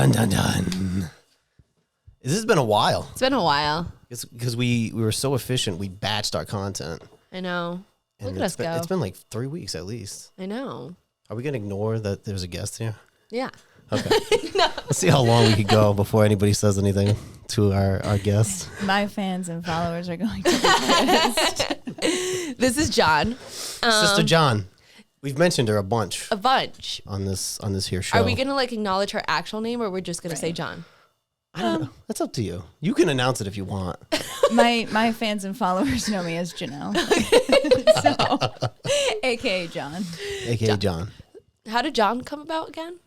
Dun, dun, dun. This has been a while. It's been a while. It's because we were so efficient. We batched our content. I know. And Look at us go. It's been like 3 weeks at least. I know. Are we going to ignore that there's a guest here? Yeah. Okay. No. Let's see how long we could go before anybody says anything to our guests. My fans and followers are going to be pissed. This is John. Sister John. We've mentioned her a bunch. A bunch. On this here show. Are we going to like acknowledge her actual name or we're just going to say John? I don't know. That's up to you. You can announce it if you want. My fans and followers know me as Janelle. So, a.k.a. John. A.k.a. John. How did John come about again?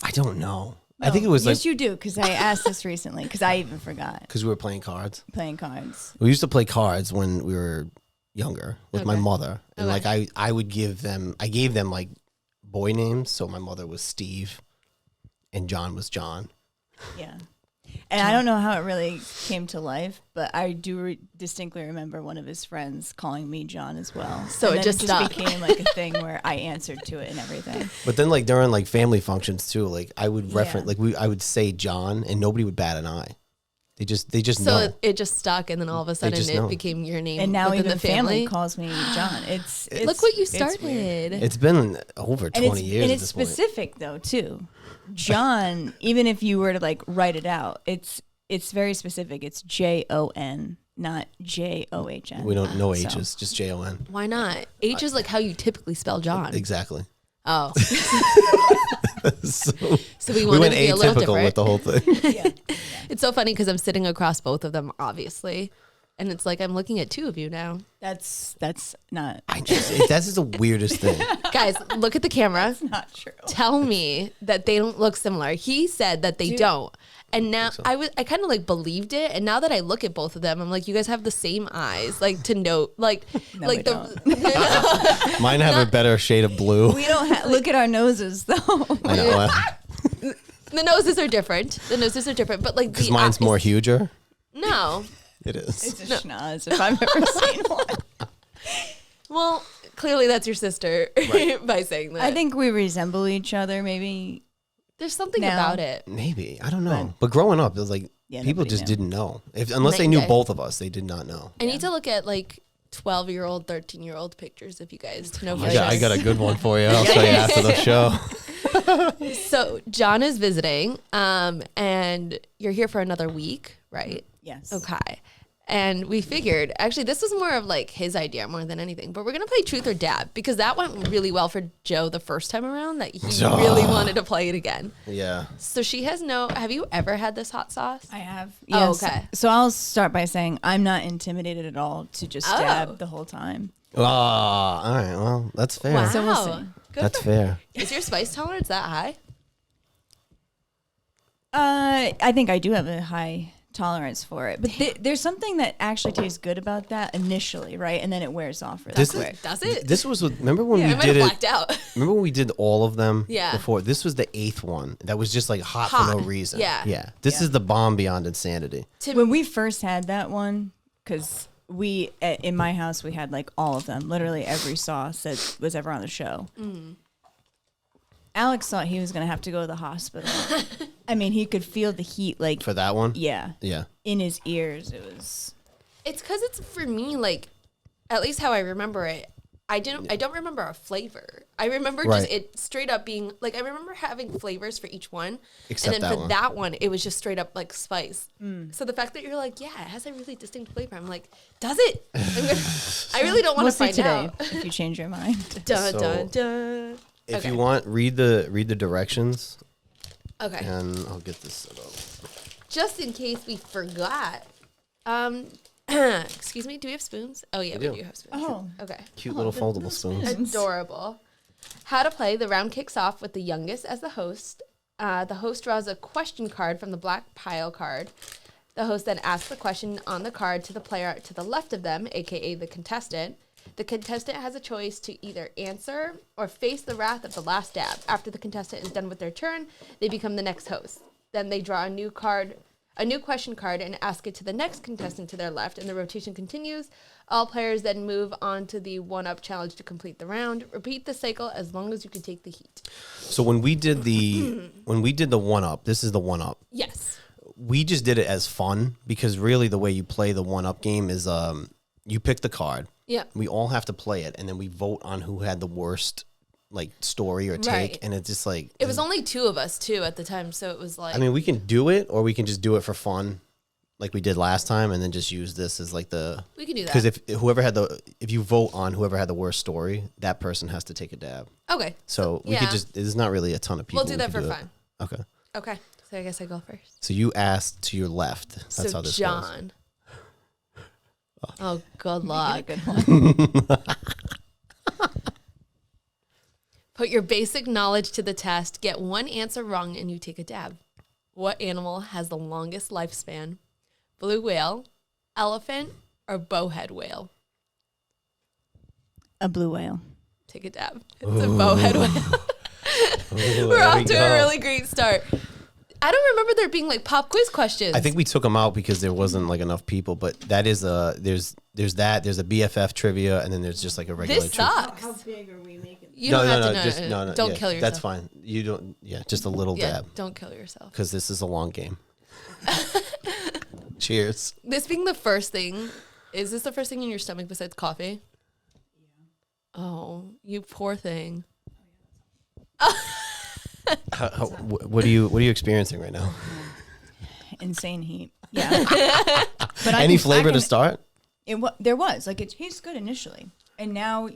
I don't know. No, I think it was yes, you do, because I asked this recently, because I even forgot. Because we were playing cards. Playing cards. We used to play cards when we were younger with my mother. And like I would give them, I gave them like boy names. So my mother was Steve and John was John. Yeah. And I don't know how it really came to life, but I do distinctly remember one of his friends calling me John as well. So and it just became like a thing where I answered to it and everything. But then like during like family functions too, like I would reference, I would say John and nobody would bat an eye. They just so know. it just stuck, and then all of a sudden it became your name. And now even the family calls me John. It's look what you started. It's been over 20 years. And at it's this specific though too. John, even if you were to like write it out, it's very specific. It's Jon, not John. We don't know H's, just Jon. Why not? H is like how you typically spell John. Exactly. Oh. so we wanted went to be a little atypical different. with the whole thing. Yeah. It's so funny because I'm sitting across both of them, obviously. And it's like I'm looking at two of you now. That's not. That's just the weirdest thing. Guys, look at the camera. That's not true. Tell me that they don't look similar. He said that they don't. And now I kind of like believed it. And now that I look at both of them, I'm like, you guys have the same eyes. Like to note, like, No, like we Mine have a better shade of blue. We don't look at our noses though. I know. The noses are different. But like Because mine's more huger. No. It is. It's a schnoz if I've ever seen one. Well, clearly that's your sister by saying that. I think we resemble each other. Maybe there's something now. about it. Maybe. I don't know. But growing up, it was like people just didn't know. Unless they knew both of us, they did not know. I need to look at like 12-year-old, 13-year-old pictures of you guys to know for I got a good one for you. I'll show you after the show. So John is visiting, and you're here for another week, right? Yes. Okay. And we figured, actually, this was more of like his idea more than anything, but we're going to play Truth or Dab because that went really well for Joe the first time around that he really wanted to play it again. Yeah. So she has have you ever had this hot sauce? I have. Yes. Oh, okay. So I'll start by saying I'm not intimidated at all to just dab the whole time. Oh, all right. Well, that's fair. Wow. So we'll see. That's fair. Is your spice tolerance that high? I think I do have a high tolerance for it, but there's something that actually tastes good about that initially, right? And then it wears off really quick. Does it? This was remember when we I might did have it? blacked out. Remember when we did all of them Yeah. before? This was the 8th one. That was just like hot for no reason. Yeah. Yeah. This is the bomb beyond insanity. When we first had that one, because in my house we had like all of them, literally every sauce that was ever on the show. Alex thought he was going to have to go to the hospital. I mean, he could feel the heat, like For that one? yeah, Yeah. in his ears. It was. It's because it's for me, like, at least how I remember it. I don't remember a flavor. I remember just it straight up being like, I remember having flavors for each one. Except and then that for one. that one, it was just straight up like spice. So the fact that you're like, yeah, it has a really distinct flavor. I'm like, does it? I really don't want We'll to see find today out. if you change your mind. Dun, So- dun, dun. If you want, read the directions, Okay. and I'll get this set up. Just in case we forgot. Excuse me, do we have spoons? Oh, yeah, we do have spoons. Oh. Okay. Cute little foldable spoons. Adorable. How to play. The round kicks off with the youngest as the host. The host draws a question card from the black pile card. The host then asks the question on the card to the player to the left of them, aka the contestant. The contestant has a choice to either answer or face the wrath of the last dab. After the contestant is done with their turn, they become the next host. Then they draw a new a new question card and ask it to the next contestant to their left, and the rotation continues. All players then move on to the one-up challenge to complete the round. Repeat the cycle as long as you can take the heat. So when we did the one-up, this is the one-up. Yes. We just did it as fun because really the way you play the one-up game is you pick the card. Yeah. We all have to play it, and then we vote on who had the worst like story or take, Right. and it's just like It was only 2 of us too at the time, so it was like I mean, we can do it, or we can just do it for fun, like we did last time, and then just use this as like the. we can do that. Because if you vote on whoever had the worst story, that person has to take a dab. Okay. So we could just. There's not really a ton of people. We'll do that for could fun. Okay. Okay. So I guess I go first. So you asked to your left. That's so how this John. Oh, good luck. Good one. Put your basic knowledge to the test. Get one answer wrong and you take a dab. What animal has the longest lifespan? Blue whale, elephant, or bowhead whale? A blue whale. Take a dab. It's a bowhead whale. We're off to a really great start. I don't remember there being like pop quiz questions. I think we took them out because there wasn't like enough people. But that is there's a BFF trivia, and then there's just like a regular. This trivia. sucks. How big are we making? You don't have to know. Just, no, don't yeah, kill yourself. That's fine. You don't. Yeah, just a little dab. Don't kill yourself. Because this is a long game. Cheers. This being the first thing, is this the first thing in your stomach besides coffee? Yeah. Oh, you poor thing. What are you experiencing right now? Insane heat. Yeah. But Any flavor to start? There was like it tastes good initially, and now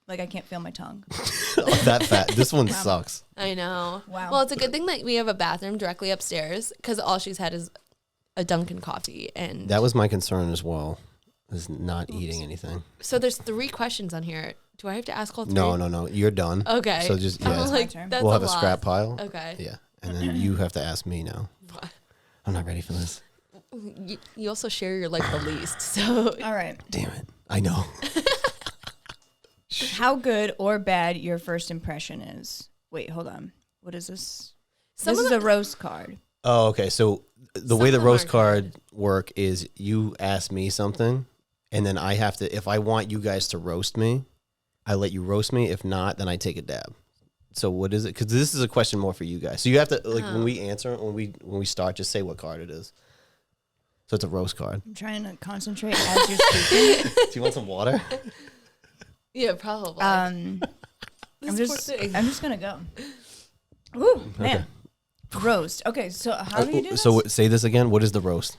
I can't feel my tongue. That fat. This one sucks. I know. Wow. Well, it's a good thing that we have a bathroom directly upstairs because all she's had is a Dunkin' coffee, and That was my concern as well. Is not eating anything. so there's 3 questions on here. Do I have to ask all 3? No. You're done. Okay. So just I'm yeah. like, turn. that's We'll have a lot. scrap pile. Okay. Yeah, and then you have to ask me now. I'm not ready for this. You also share your life the least, so All right. Damn it. I know. How good or bad your first impression is? Wait, hold on. What is this? Some This of is a roast card. Oh, okay. So the Some way of the them roast are card work is you ask me something, and then I have to. If I want you guys to roast me, I let you roast me. If not, then I take a dab. So what is it? Because this is a question more for you guys. So you have to when we answer when we start, just say what card it is. So it's a roast card. I'm trying to concentrate as you're speaking. Do you want some water? yeah, probably. I'm This poor thing. just gonna go. Ooh, man. Roast. Okay, so how do you do this? So say this again. What is the roast?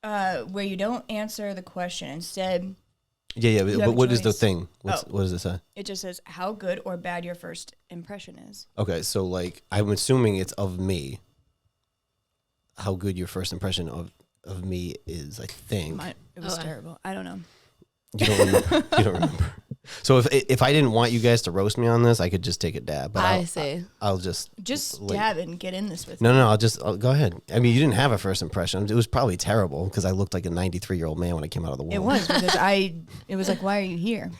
Where you don't answer the question. Instead, Yeah. have But a what is the choice. thing? What does it say? it just says how good or bad your first impression is. Okay, so like I'm assuming it's of me. How good your first impression of me is, I think. It was Okay. terrible. I don't know. You don't remember. You don't remember. So if I didn't want you guys to roast me on this, I could just take a dab. But I see. I'll just Dab and get in this with No, I'll go ahead. I mean, you didn't have a first impression. It was probably terrible because I looked like a 93-year-old man when I came out of the womb. It was because it was like, why are you here?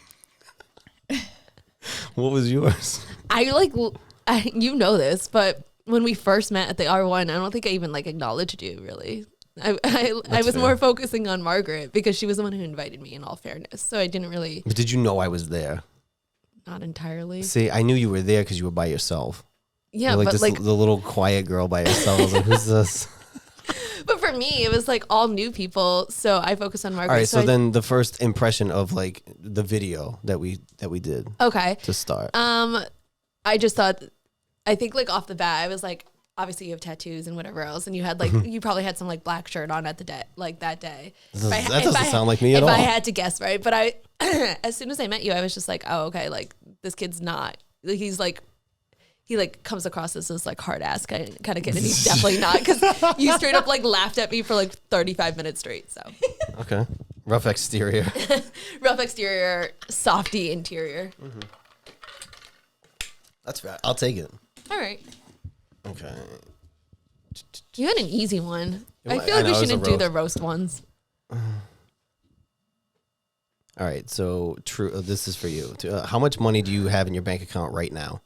What was yours? You know this, but when we first met at the R1, I don't think I even acknowledged you really. I was fair. more focusing on Margaret because she was the one who invited me in all fairness. So I didn't really, But did you know I was there? not entirely. See, I knew you were there because you were by yourself. Yeah, You're like but this, like, the little quiet girl by herself. I was like, who's this? but for me, it was like all new people. So I focused on Margaret. All right, so I- then the first impression of like the video that we did okay. to start. I just thought, I think like off the bat, I was like, obviously you have tattoos and whatever else, and you had like you probably had some like black shirt on at the day, like that day. That doesn't sound like me at all. If I had to guess, right? But I, as soon as I met you, I was just like, oh, okay, like this kid's not. Like, he's like, he like comes across as this like hard ass kind of kid, and he's definitely not, because you straight up like laughed at me for like 35 minutes straight. So Okay. Rough exterior. rough exterior, softy interior. That's fair. I'll take it. All right. Okay. You had an easy one. I I feel like know, we it was a shouldn't do the roast ones. All right. So true. This is for you. How much money do you have in your bank account right now?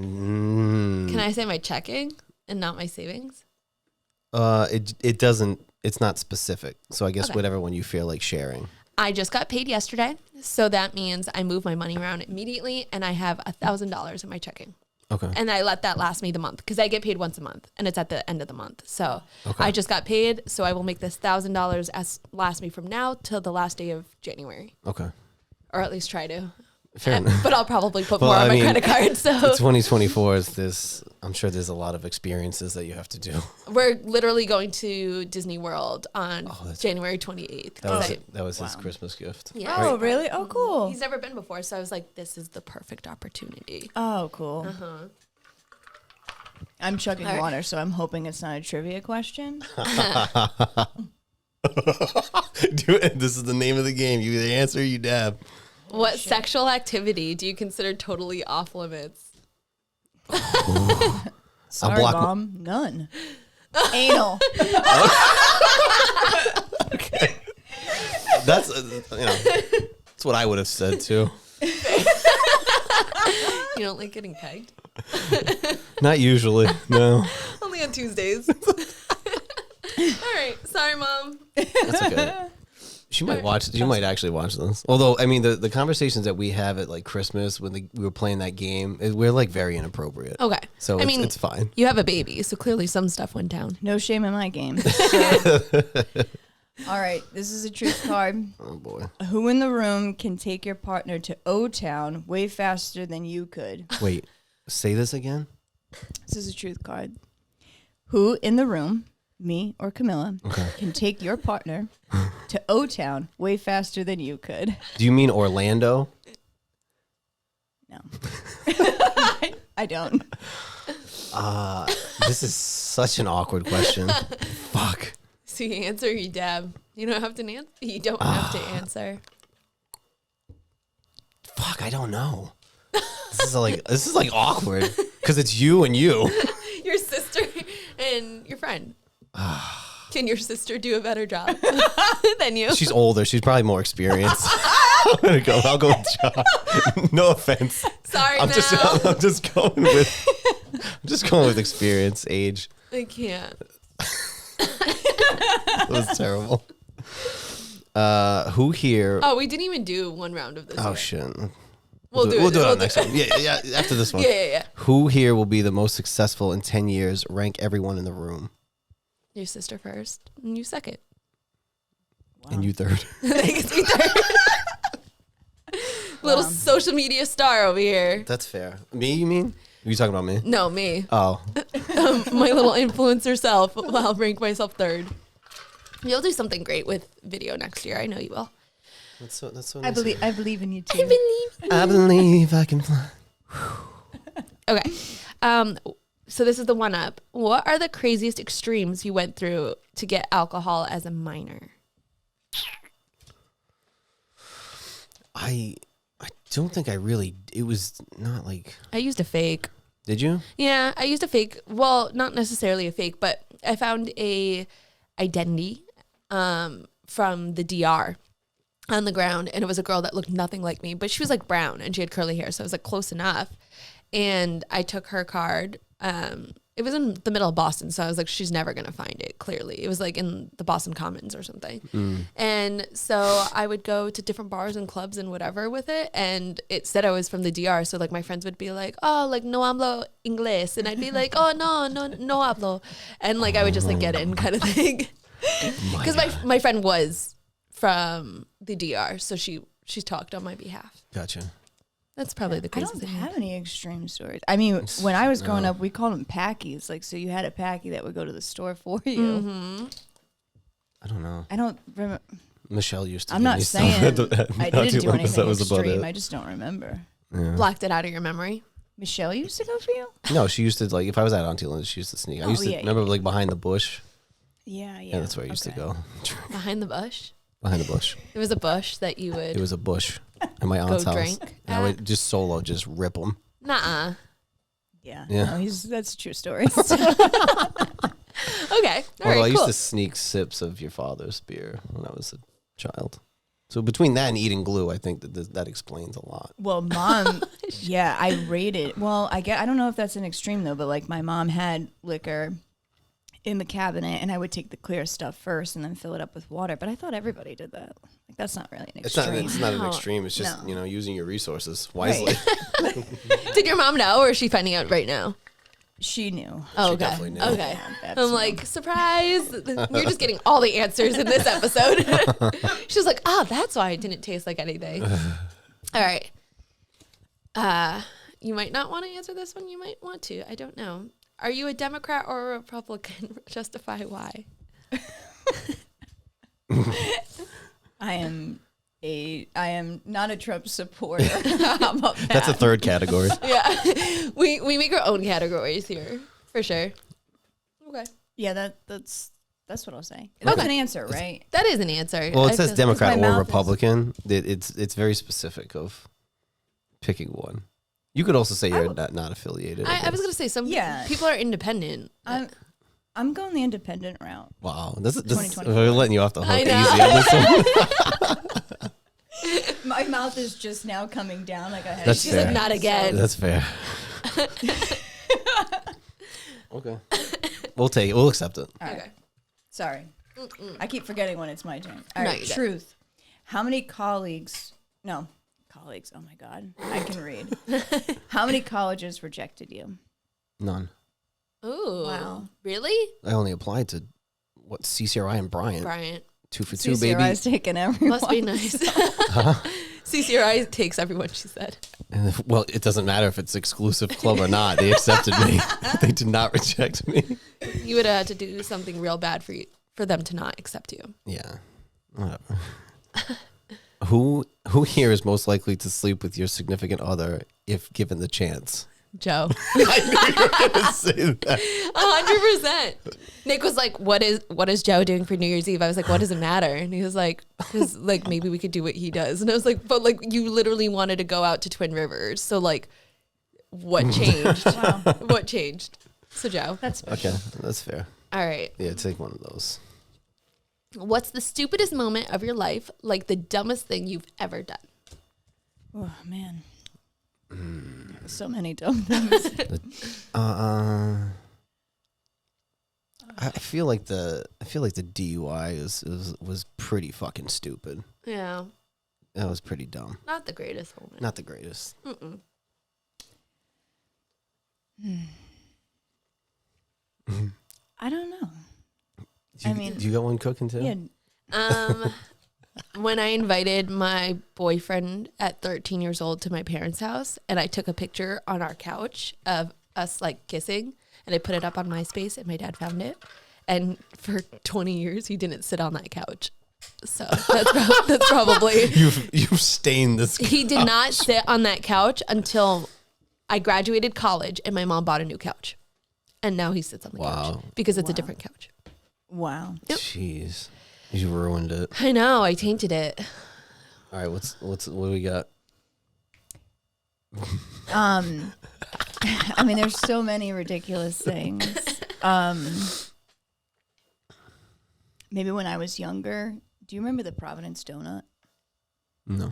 Can I say my checking and not my savings? It doesn't. It's not specific. So I guess Okay. whatever one you feel like sharing. I just got paid yesterday, so that means I move my money around immediately, and I have $1,000 in my checking. Okay. And I let that last me the month because I get paid once a month, and it's at the end of the month. So Okay. I just got paid, so I will make this $1,000 as last me from now till the last day of January, Okay. or at least try to. Fair enough. But I'll probably put Well, more on I my mean, credit card. So 2024 is this. I'm sure there's a lot of experiences that you have to do. we're literally going to Disney World on that's- January 28th. That was his Christmas gift. Yeah. Oh, really? Oh, cool. He's never been before, so I was like, this is the perfect opportunity. Oh, cool. I'm chugging All right. water, so I'm hoping it's not a trivia question. This is the name of the game. You either answer or you dab. What sexual activity do you consider totally off limits? Sorry, block- Mom. None. Anal. That's that's what I would have said too. You don't like getting pegged? Not usually. No, Only on Tuesdays. All right. Sorry, Mom. that's okay. She might watch. She might actually watch this. Although, I mean, the conversations that we have at like Christmas when we were playing that game, we're like very inappropriate. Okay. So I mean, it's fine. you have a baby, so clearly some stuff went down. No shame in my game. All right, this is a truth card. Oh boy. Who in the room can take your partner to O-Town way faster than you could? Wait. Say this again. This is a truth card. Who in the room, me or Camilla, can take your partner to O-Town way faster than you could? Do you mean Orlando? No. I don't. This is such an awkward question. Fuck. So you answer, you dab. You don't have to answer. You don't have to answer. Fuck. I don't know. This is like awkward because it's you and you. Your sister and your friend. Can your sister do a better job than you? She's older. She's probably more experienced. I'll go with John. No offense. Sorry, I'm now. just going with experience, age. I can't. That was terrible. Who here? Oh, we didn't even do one round of this. Oh yet. shit. We'll do it. We'll do it on We'll next one. Yeah. After this one. Yeah. Who here will be the most successful in 10 years? Rank everyone in the room. Your sister first, and you second. And you third. Thanks, you third. Little social media star over here. That's fair. Me, you mean? Are you talking about me? No, me. Oh. My little influencer self. I'll rank myself third. You'll do something great with video next year. I know you will. That's so I nice. believe in you too. I believe I can fly. Okay. So this is the one up. What are the craziest extremes you went through to get alcohol as a minor? I don't think I really. It was not like. I used a fake. Did you? Yeah, I used a fake. Well, not necessarily a fake, but I found a identity from the DR on the ground, and it was a girl that looked nothing like me, but she was like brown and she had curly hair, so I was like close enough. And I took her card. It was in the middle of Boston, so I was like, she's never gonna find it. Clearly, it was like in the Boston Commons or something. And so I would go to different bars and clubs and whatever with it, and it said I was from the DR. So like my friends would be like, "Oh, like no hablo inglés," and I'd be like, "Oh no hablo," and like I would just like get in kind of thing. Because my friend was from the DR, so she's talked on my behalf. Gotcha. That's probably the I craziest don't thing. have any extreme stories. I mean, when I was growing up, we called them packies. Like, so you had a packie that would go to the store for you. Mm-hmm. I don't know. I don't remember. Michelle used to. I'm give not me saying stuff I not didn't too do long, anything that was about extreme. it. I just don't remember. Yeah. Blocked it out of your memory. Michelle used to go for you? No, she used to like if I was at Auntie Linda's, she used to sneak. I Oh, used to yeah, remember like behind the bush. Yeah. Yeah, that's where I used to go. Behind the bush. Behind the bush. There was a bush that you would It was a bush at my aunt's go house. drink. And I would just rip them. Nuh-uh. Yeah. Yeah. No, that's a true story. Okay. All Although I right, used cool. to sneak sips of your father's beer when I was a child. So between that and eating glue, I think that explains a lot. Well, mom, yeah, I rated. Well, I don't know if that's an extreme though, but like my mom had liquor in the cabinet, and I would take the clear stuff first and then fill it up with water. But I thought everybody did that. Like that's not really an extreme. It's not an extreme. It's just using your resources wisely. Right. Did your mom know, or is she finding out right now? She knew. Oh, She okay. definitely knew. Okay. Yeah, I'm like, surprise. You're just getting all the answers in this episode. She's like, that's why it didn't taste like anything. All right. You might not want to answer this one. You might want to. I don't know. Are you a Democrat or a Republican? Justify why. I am not a Trump supporter. How about that? That's a third category. Yeah. We make our own categories here, for sure. Okay. Yeah, that's what I'll say. That's an answer, right? That is an answer. Well, it I says feel- Democrat my or mouth is- Republican. It's very specific of picking one. You could also say you're not affiliated. I was going to say some people are independent. I'm going the independent route. Wow, this 2024. we're letting you off the hook I easy know. on this one. My mouth is just now coming down. Like I had. That's She's fair. like, not again. That's fair. Okay, we'll accept it. All right. Okay. Sorry, I keep forgetting when it's my turn. All No, right, you don't. truth. How many colleagues? No, colleagues. Oh my God, I can read. How many colleges rejected you? None. Ooh. Wow. Really? I only applied to CCRI and Bryant. Bryant. 2 for 2, baby. CCRI's taking everyone. Must be nice. CCRI takes everyone, she said. Well, it doesn't matter if it's exclusive club or not. They accepted me. They did not reject me. You would have had to do something real bad for them to not accept you. Yeah. Whatever. Who here is most likely to sleep with your significant other if given the chance? Joe. I knew you were going to say that. 100%. Nick was like, what is Joe doing for New Year's Eve? I was like, what does it matter? And he was like, because like maybe we could do what he does. And I was like, but like you literally wanted to go out to Twin Rivers. So like what changed? Wow, What changed? So Joe. that's special. Okay, that's fair. All right. Yeah, take one of those. What's the stupidest moment of your life? Like the dumbest thing you've ever done? Oh man, so many dumb things. I feel like the DUI was pretty fucking stupid. Yeah. That was pretty dumb. Not the greatest moment. Not the greatest. Mm-mm. I don't know. Do you got one cooking too? Yeah, When I invited my boyfriend at 13 years old to my parents' house, and I took a picture on our couch of us like kissing, and I put it up on MySpace, and my dad found it. And for 20 years, he didn't sit on that couch. So that's probably. You've stained this. He did not sit on that couch until I graduated college, and my mom bought a new couch, and now he sits on the couch because it's a different couch. wow. Jeez, you ruined it. I know, I tainted it. All right, what do we got? I mean, there's so many ridiculous things. Maybe when I was younger. Do you remember the Providence donut? No.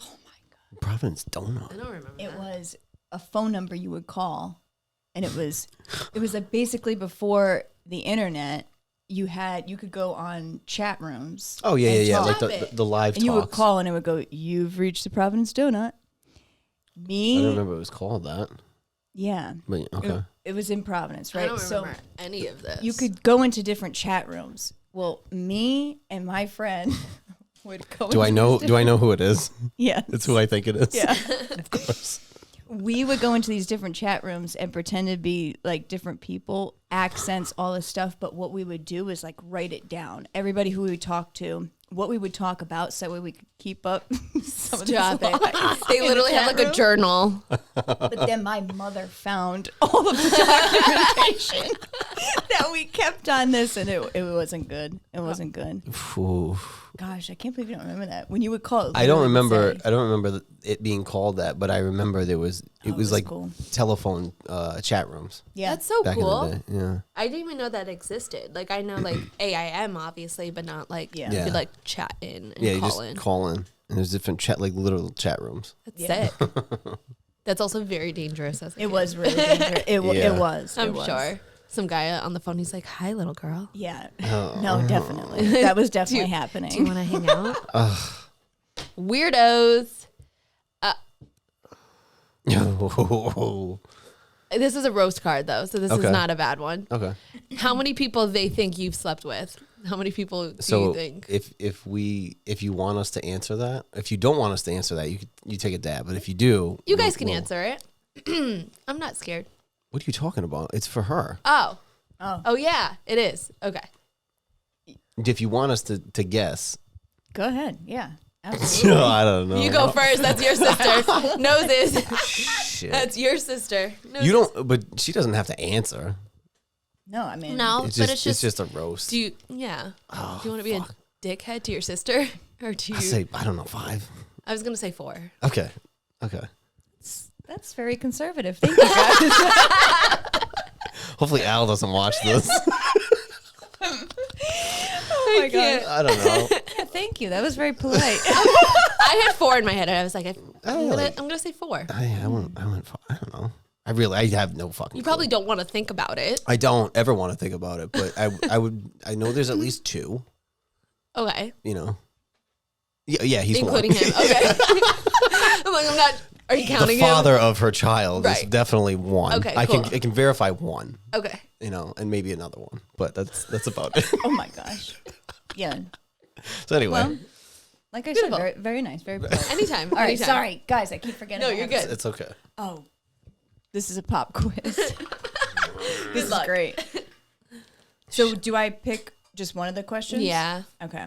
Oh my God. Providence donut. I don't remember. It was a phone number you would call, and it was like basically before the internet. You could go on chat rooms. Oh yeah, and like talk. the live And you would talks. call, and it would go, "You've reached the Providence donut." I don't remember it was called that. Yeah. But okay. It was in Providence, right? I don't remember any of this. You could go into different chat rooms. Well, me and my friend would go. Do I know who it is? Yeah, It's who I think it is. Yeah. Of course. We would go into these different chat rooms and pretend to be like different people, accents, all this stuff. But what we would do is like write it down. Everybody who we would talk to, what we would talk about, so that way we could keep up some of these Stop lies it. They in the literally have chat like a room. journal. But then my mother found all of the documentation. that we kept on this, and it wasn't good. It wasn't good. Ooh. Gosh, I can't believe you don't remember that. When you would call it, I don't remember it being called that, but I remember it was like cool. telephone chat rooms. Yeah, That's so back cool. in the day. Yeah. I didn't even know that existed. Like, I know, like, AIM, obviously, but not, like, you could, like, chat in and Yeah, you call just in. call in. And there's different like literal chat rooms. That's sick. That's also very dangerous. As a kid. it was really dangerous. It was. I'm sure. Some guy on the phone, he's like, hi, little girl. Yeah. No, definitely. That was definitely happening. Do you want to hang out? Weirdos. This is a roast card, though, so this is not a bad one. Okay. How many people they think you've slept with? How many people do you think? If you want us to answer that, if you don't want us to answer that, you take a dab. But if you do, You guys can answer it. I'm not scared. What are you talking about? It's for her. Oh, yeah, it is. Okay. If you want us to guess, Go ahead. Yeah. Absolutely. no, I don't know. You go first. That's your sister. Noses. Shit. That's your sister. Noses. You don't. But she doesn't have to answer. No, I mean, No, It's but just it's just. a roast. Do you? Yeah. Do you want to be a dickhead to your sister, or do you? I say I don't know 5. I was gonna say 4. Okay. that's very conservative. Thank you, guys. Hopefully Al doesn't watch this. Oh my god. I don't know. Yeah, thank you. That was very polite. I had 4 in my head. I was like, I'm gonna say 4. I went. I don't know. I have no fucking. You probably clue. don't want to think about it. I don't ever want to think about it, but I would. I know there's at least 2. Okay. You know. Yeah, he's Including one. him. Okay. I'm like, I'm not. Are you counting The father him? of her child is Right. definitely 1. Okay, I cool. can verify 1. Okay. You know, and maybe another one, but that's about it. Oh my gosh. Yeah. So anyway, Well, like I Beautiful. said, very, very nice. Very polite. Anytime. All right. anytime. Sorry, guys. I keep forgetting. No, I you're have- good. it's okay. Oh, this is a pop quiz. This is luck. great. So, do I pick just one of the questions? Yeah. Okay.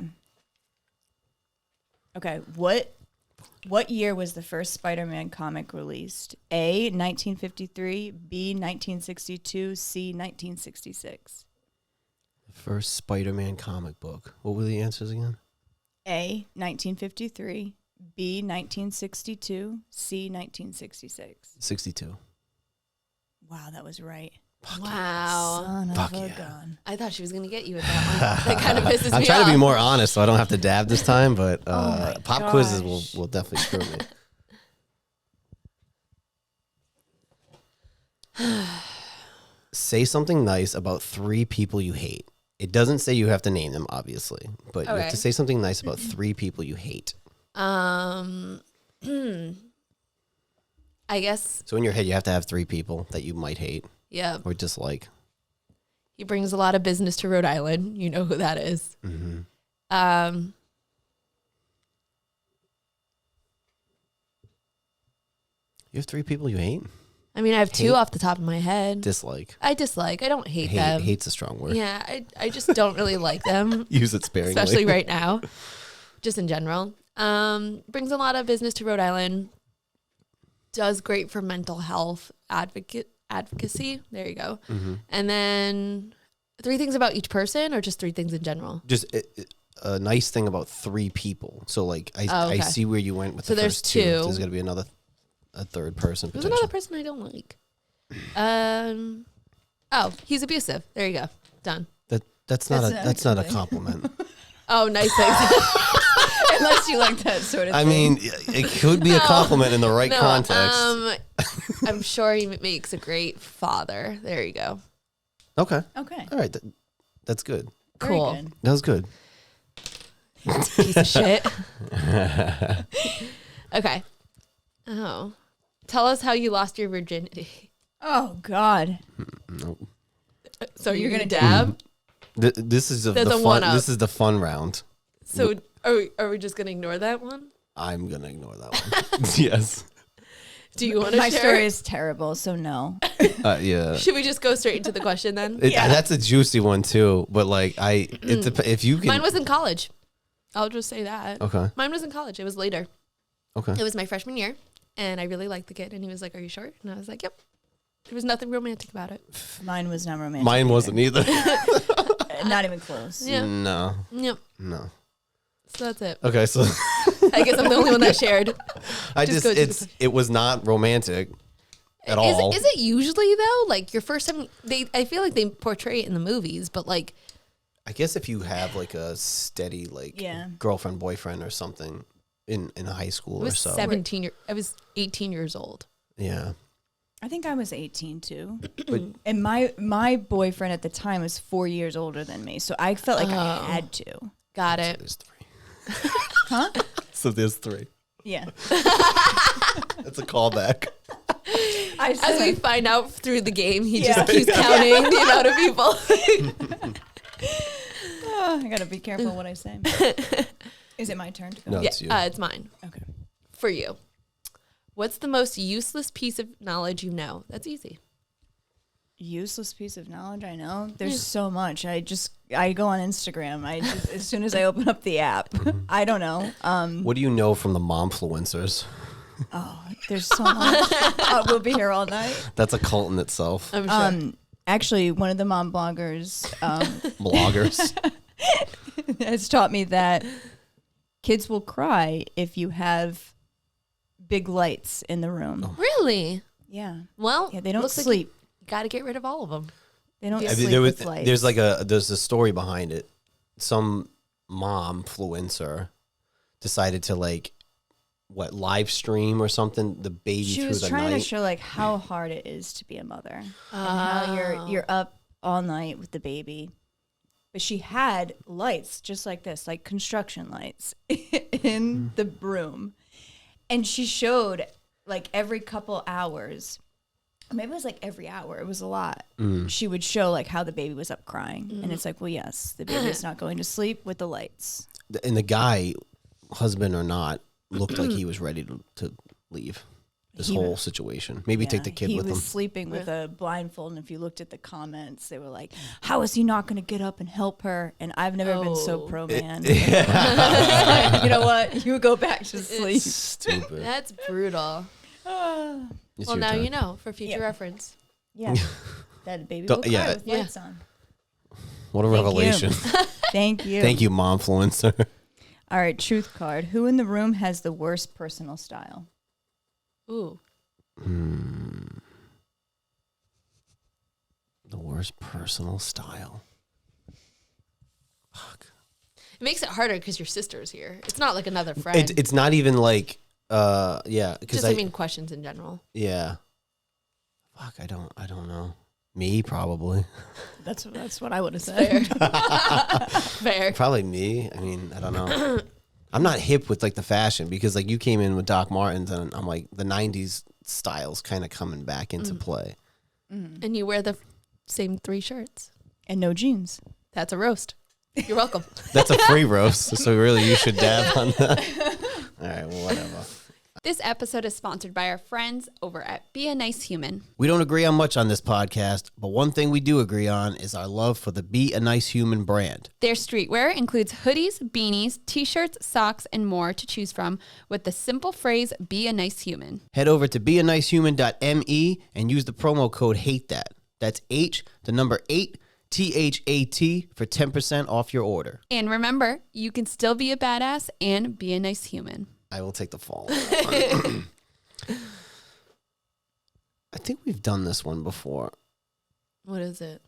Okay. What year was the first Spider-Man comic released? A, 1953, B, 1962, C, 1966. First Spider-Man comic book. What were the answers again? A, 1953, B, 1962, C, 1966. 62. Wow, that was right. Wow. Son Fuck of a yeah. gun. I thought she was gonna get you with that one. That kind of pisses me off. I'm trying to be more honest, so I don't have to dab this time. But my pop quizzes gosh. will definitely screw me. Say something nice about 3 people you hate. It doesn't say you have to name them, obviously, but you have Okay. to say something nice about 3 people you hate. I guess. So in your head, you have to have 3 people that you might hate Yeah. or dislike. He brings a lot of business to Rhode Island. You know who that is. Mm-hmm. You have 3 people you hate? I mean, I have 2 Hate? off the top of my head. Dislike. I dislike. I don't hate them. Hate's a strong word. Yeah, I just don't really like them, Use it sparingly. especially right now, just in general. Brings a lot of business to Rhode Island. Does great for mental health advocacy. There you go. Mm-hmm. And then 3 things about each person, or just 3 things in general. Just a nice thing about 3 people. So like I okay. see where you went with So the there's first 2. 2. There's got to be a third person. There's Potentially. another person I don't like. Oh, he's abusive. There you go. Done. That's not That's a actually- compliment. Oh, nice things. Unless you like that sort of I thing. mean, it could be a compliment in the right No, context. I'm sure he makes a great father. There you go. Okay. Okay. All right. That's good. Very Cool. good. That was good. Piece of shit. Okay. Oh. Tell us how you lost your virginity. Oh God. Nope. So You're you're gonna gonna dab? This is There's the a fun. one-up. This is the fun round. So are we just gonna ignore that one? I'm gonna ignore that one. Yes. Do you want to My share? story is terrible, so no. Yeah. Should we just go straight into the question then? That's a juicy one too. But like if you can. Mine was in college. I'll just say that. Okay. Mine was in college. It was later. Okay. It was my freshman year, and I really liked the kid. And he was like, "Are you sure?" And I was like, "Yep." There was nothing romantic about it. Mine was not romantic. Mine wasn't either. Not even close. Yeah. No. Yep. No. So that's it. Okay, so I guess I'm the only one that shared. it was not romantic at all. Is it usually though? Like your first time, I feel like they portray it in the movies, but like, I guess if you have like a steady girlfriend, boyfriend or something in high school or so. I was 18 years old. Yeah. I think I was 18 too. But And my boyfriend at the time was 4 years older than me. So I felt like I had to. Got it. there's 3. Huh? So there's 3. Yeah. That's a callback. As we find out through the game, he just keeps counting the amount of people. I got to be careful what I say. Is it my turn to go? No, it's you. It's mine. Okay. For you. What's the most useless piece of knowledge you know? That's easy. Useless piece of knowledge I know. There's so much. I go on Instagram. As soon as I open up the app, I don't know. What do you know from the momfluencers? Oh, there's so much. We'll be here all night. That's a cult in itself. I'm sure. Actually, one of the mom bloggers Bloggers. has taught me that kids will cry if you have big lights in the room. Really? Yeah. Well, Yeah, they don't looks sleep. Like you got to get rid of all of them. They don't I mean, sleep with lights. there's a story behind it. Some momfluencer decided to live stream or something the baby She through was the trying night. to show like how hard it is to be a mother and how you're up all night with the baby. But she had lights just like this, like construction lights in the room. And she showed like every couple hours, maybe it was like every hour, it was a lot. She would show like how the baby was up crying. And it's like, well, yes, the baby is not going to sleep with the lights. And the guy, husband or not, looked like he was ready to leave this whole situation. Maybe take the kid with He him. was sleeping with a blindfold, and if you looked at the comments, they were like, how is he not going to get up and help her? And I've never been so pro-man. You know what? You go back to sleep. Stupid. That's brutal. It's Well, your now turn. you know for future reference. Yeah. That baby will cry with lights on. What a Thank revelation. Thank you. Thank you, momfluencer. All right, truth card. Who in the room has the worst personal style? Ooh. The worst personal style. Fuck. It makes it harder because your sister's here. It's not like another friend. It's not even like because Just I mean questions in general. yeah. Fuck, I don't know. Me probably. That's what I would have said. Fair. Probably me. I mean, I don't know. I'm not hip with like the fashion because like you came in with Doc Martens and I'm like the 90s styles kind of coming back into play. And you wear the same 3 shirts. And no jeans. That's a roast. You're welcome. That's a free roast, so really you should dab on that. All right, well, whatever. This episode is sponsored by our friends over at Be a Nice Human. We don't agree on much on this podcast, but one thing we do agree on is our love for the Be a Nice Human brand. Their streetwear includes hoodies, beanies, t-shirts, socks, and more to choose from with the simple phrase, Be a Nice Human. Head over to beanicehuman.me and use the promo code HATETHAT. That's H, the number 8, THAT for 10% off your order. And remember, you can still be a badass and be a nice human. I will take the fall. I think we've done this one before. What is it?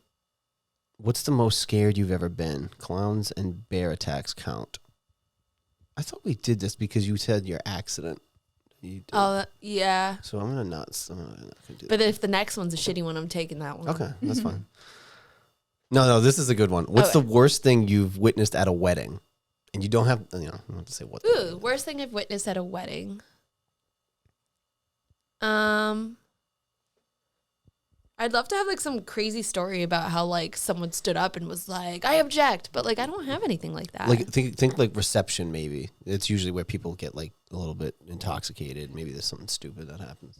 What's the most scared you've ever been? Clowns and bear attacks count. I thought we did this because you said your accident. You did. Oh, yeah. So I'm not gonna do But that. if the next one's a shitty one, I'm taking that one. Okay, that's fine. No, this is a good one. What's the worst thing you've witnessed at a wedding? And you don't have, you don't have to say what. Ooh, worst thing I've witnessed at a wedding. I'd love to have like some crazy story about how like someone stood up and was like, I object, but like I don't have anything like that. Like think like reception maybe. It's usually where people get like a little bit intoxicated. Maybe there's something stupid that happens.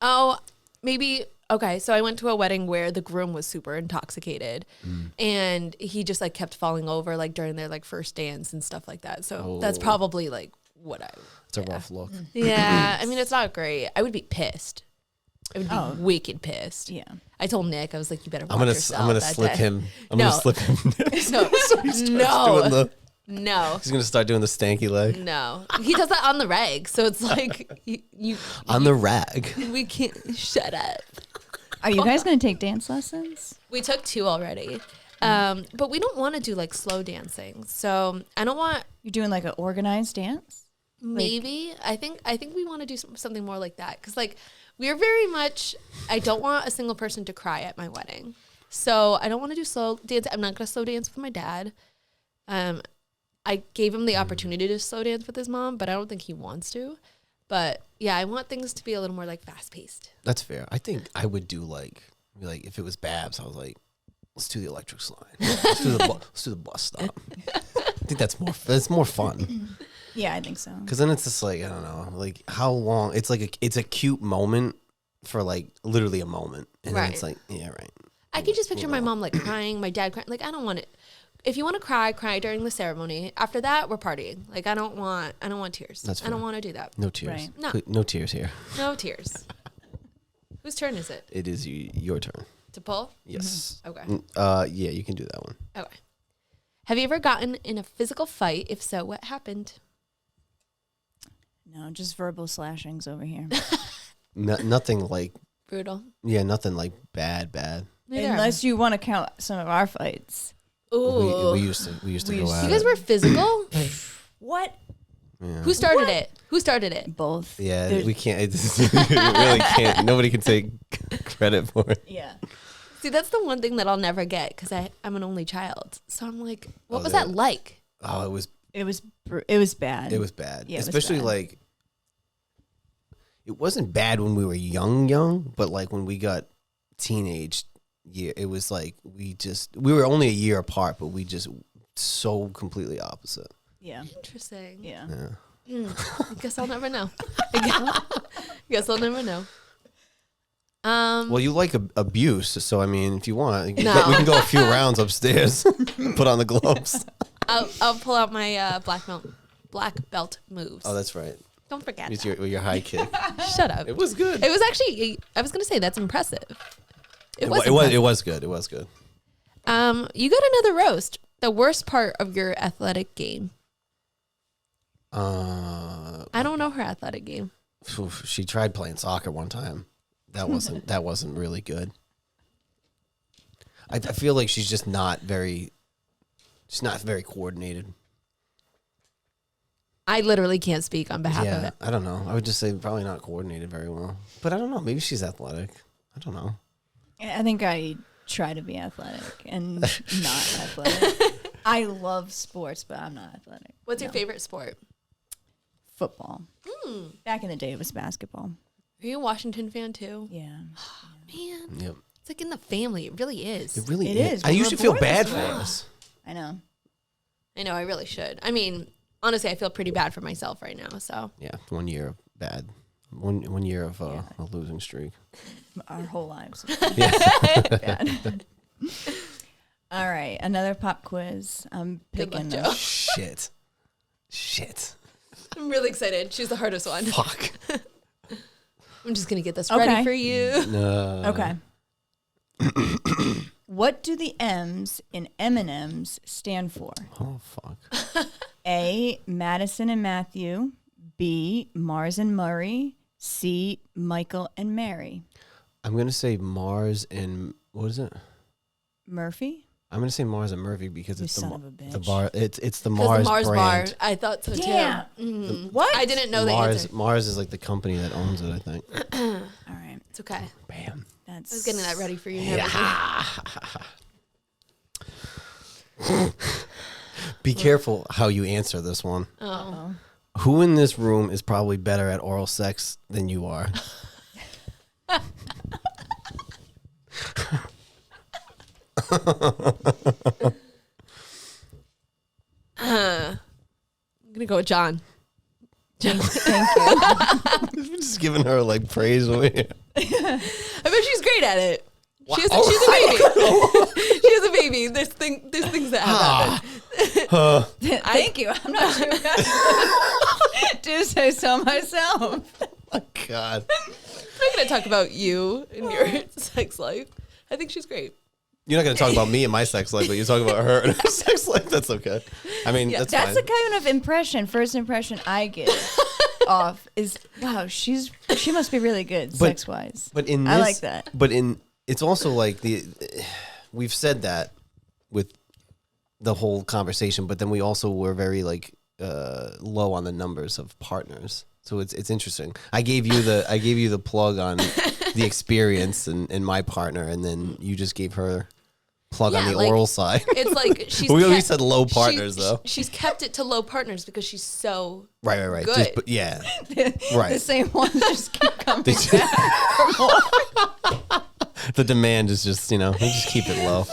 Oh, maybe. Okay, so I went to a wedding where the groom was super intoxicated, and he just like kept falling over like during their like first dance and stuff like that. So that's probably like whatever. It's a rough look. Yeah, I mean, it's not great. I would be pissed. I would be wicked pissed. Yeah. I told Nick, I was like, you better watch I'm yourself. gonna that slip day. him. I'm No. gonna slip him. No. Doing No. he's gonna start doing the stanky leg No. He does that on the reg. So it's like, on the rag. we can't, shut up. Are you guys going to take dance lessons? We took 2 already. But we don't want to do like slow dancing. So I don't want, You're doing like an organized dance? maybe, I think we want to do something more like that. Cause like we're very much, I don't want a single person to cry at my wedding. So I don't want to do slow dance. I'm not going to slow dance with my dad. I gave him the opportunity to slow dance with his mom, but I don't think he wants to. But yeah, I want things to be a little more like fast paced. That's fair. I think I would do like if it was Babs, I was like, let's do the electric slide. Let's do the bus stop. I think that's more fun. Yeah, I think so. Because then it's just like, I don't know, like how long? It's like it's a cute moment for like literally a moment, and then it's like, yeah, right. I can just picture my mom like crying, my dad crying. Like I don't want it. If you want to cry during the ceremony. After that, we're partying. Like I don't want tears. That's I don't fair. want to do that. No tears. Right. No. No tears here. No tears. Whose turn is it It is your turn. to pull? Yes. Okay. Yeah, you can do that one. Okay. Have you ever gotten in a physical fight? If so, what happened? No, just verbal slashings over here. Nothing like Brutal. nothing like bad. Neither. Unless you want to count some of our fights. Ooh. We used to go at you guys it. were physical? What? Yeah. Who started it? Who started it? Both. Yeah, There's- we can't. We really can't. Nobody can take credit for it. Yeah. See, that's the one thing that I'll never get because I'm an only child. So I'm like, what Oh, was that- that like? Oh, it was It was bad. bad. Yeah, it was Especially bad. like it wasn't bad when we were young, but like when we got teenage year, it was like we were only a year apart, but we just so completely opposite. Yeah. Interesting. Yeah. Yeah. I guess I'll never know. I guess I'll never know. Well, you like abuse, so I mean, if you want, we No. can go a few rounds upstairs. Put on the gloves. I'll pull out my black belt moves. Oh, that's right. Don't forget With that. your high kick. Shut up. It was good. It was actually. I was gonna say that's impressive. It was. It was good. It was good. You got another roast. The worst part of your athletic game. I don't know her athletic game. She tried playing soccer one time. That wasn't really good. I feel like she's not very coordinated. I literally can't speak on behalf of Yeah, it. I don't know. I would just say probably not coordinated very well. But I don't know. Maybe she's athletic. I don't know. I think I try to be athletic and not athletic. I love sports, but I'm not athletic. What's your favorite sport? Football. Back in the day, it was basketball. Are you a Washington fan too? Yeah. Man, Yep. it's like in the family. It really is. It really It is. is. I We're usually feel born bad this for way. us. I know. I know. I really should. I mean, honestly, I feel pretty bad for myself right now. So Yeah, 1 year of bad. One year of a losing streak. Our whole lives. Yeah. Bad. All right. Another pop quiz. I'm Good luck, picking. Joe. Shit. I'm really excited. Choose the hardest one. Fuck. I'm just gonna get this Okay. ready for you. No. Okay. What do the M's in M&M's stand for? Oh fuck. A. Madison and Matthew. B. Mars and Murray. C. Michael and Mary. I'm gonna say Mars and what is it? Murphy? I'm gonna say Mars and Murphy because You it's son of a bitch. the bar. It's the Because Mars, the Mars bar. brand. I thought so too. Yeah. Mhm. What? I didn't know the Mars answer. Mars is like the company that owns it. I think. All right. It's okay. Bam. That's I was getting that ready for you. and everything. Be careful how you answer this one. Oh. Who in this room is probably better at oral sex than you are? I'm gonna go with John. Thank you. Just giving her like praise over here. I bet she's great at it. She's a baby. She has a baby. There's things that have happened. Thank you. I'm not sure if I do say so myself. Oh, God. I'm going to talk about you and your sex life. I think she's great. You're not going to talk about me and my sex life, but you're talking about her and her sex life. That's okay. I mean, that's That's fine. the kind of first impression I get off is, wow, she must be really good sex wise. But in I this, like that. But it's also like we've said that with the whole conversation, but then we also were very like low on the numbers of partners. So it's interesting. I gave you the plug on the experience and my partner, and then you just gave her plug on the oral side. It's like she's. We already said low partners though. She's kept it to low partners because she's so Right. good. Just, yeah. Right. The same ones just keep coming back for more. The demand is just, we just keep it low.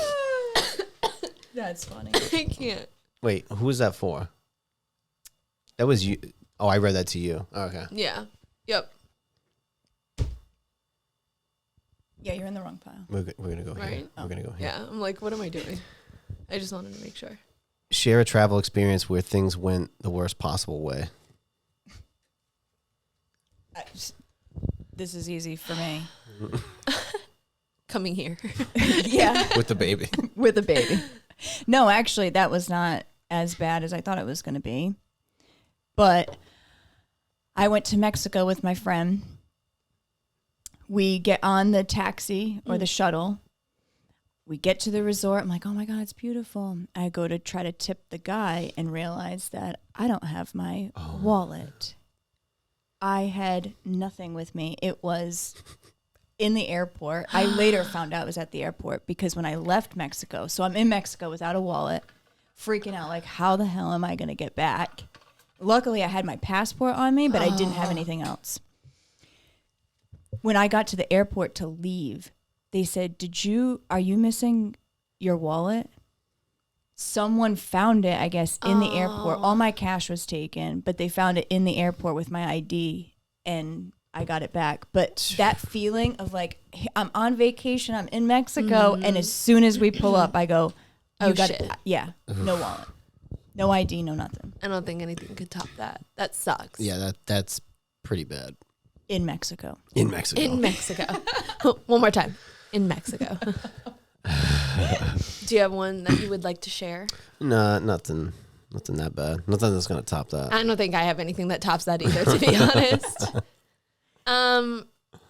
That's funny. I can't. Wait, who was that for? That was you. Oh, I read that to you. Oh, okay. Yeah. Yep. Yeah, you're in the wrong pile. We're going to go here. Right? We're going to go here. Yeah. I'm like, what am I doing? I just wanted to make sure. Share a travel experience where things went the worst possible way. This is easy for me. Coming here. Yeah. With the baby. With a baby. No, actually, that was not as bad as I thought it was going to be. But I went to Mexico with my friend. We get on the taxi or the shuttle. We get to the resort. I'm like, oh my God, it's beautiful. I go to try to tip the guy and realize that I don't have my wallet. I had nothing with me. It was in the airport. I later found out it was at the airport because when I left Mexico, so I'm in Mexico without a wallet, freaking out like, how the hell am I going to get back? Luckily, I had my passport on me, but I didn't have anything else. When I got to the airport to leave, they said, are you missing your wallet? Someone found it, I guess, in the airport. All my cash was taken, but they found it in the airport with my ID, and I got it back. But that feeling of like, hey, I'm on vacation, I'm in Mexico, and as soon as we pull up, I go, Oh, got shit. it. Yeah, no wallet. No ID, no nothing. I don't think anything could top that. That sucks. Yeah, that's pretty bad. In Mexico. In Mexico. In Mexico. One more time. In Mexico. Do you have one that you would like to share? No, nothing that bad. Nothing that's going to top that. I don't think I have anything that tops that either, to be honest.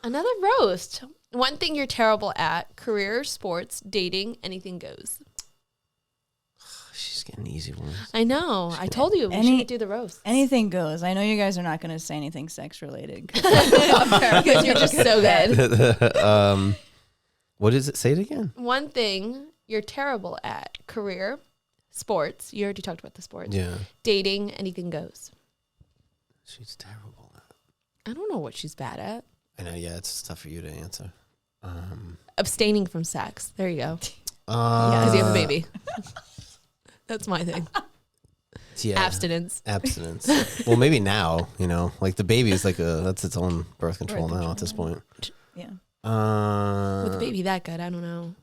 Another roast. One thing you're terrible at: career, sports, dating, anything goes. She's getting easy ones. I know. I told you we should do the roast. Anything goes. I know you guys are not going to say anything sex related. Because you're just so good. What is it? Say it again. One thing you're terrible at: career, sports. You already talked about the sports. Yeah. Dating, anything goes. She's terrible at. I don't know what she's bad at. I know. Yeah, it's tough for you to answer. Abstaining from sex. There you go. Yeah, Because you have a baby. That's my thing. Yeah. Abstinence. Well, maybe now, like the baby is that's its own birth control now at this point. Yeah. With a baby that good, I don't know.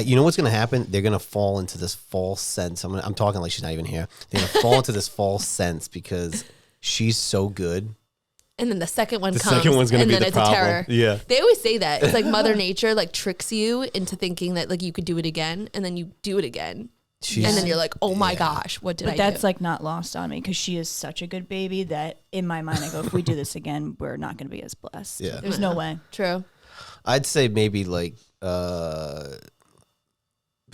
You know what's going to happen? They're going to fall into this false sense. I'm talking like she's not even here. They're going to fall into this false sense because she's so good. And then the second one The comes, second one's going to and be then the it's problem. a terror. Yeah. They always say that. It's like Mother Nature like tricks you into thinking that like you could do it again, and then you do it again. And then you're like, oh my gosh, what did I do? But that's like not lost on me because she is such a good baby that in my mind I go, if we do this again, we're not going to be as blessed. Yeah. There's no way. True. I'd say maybe like, but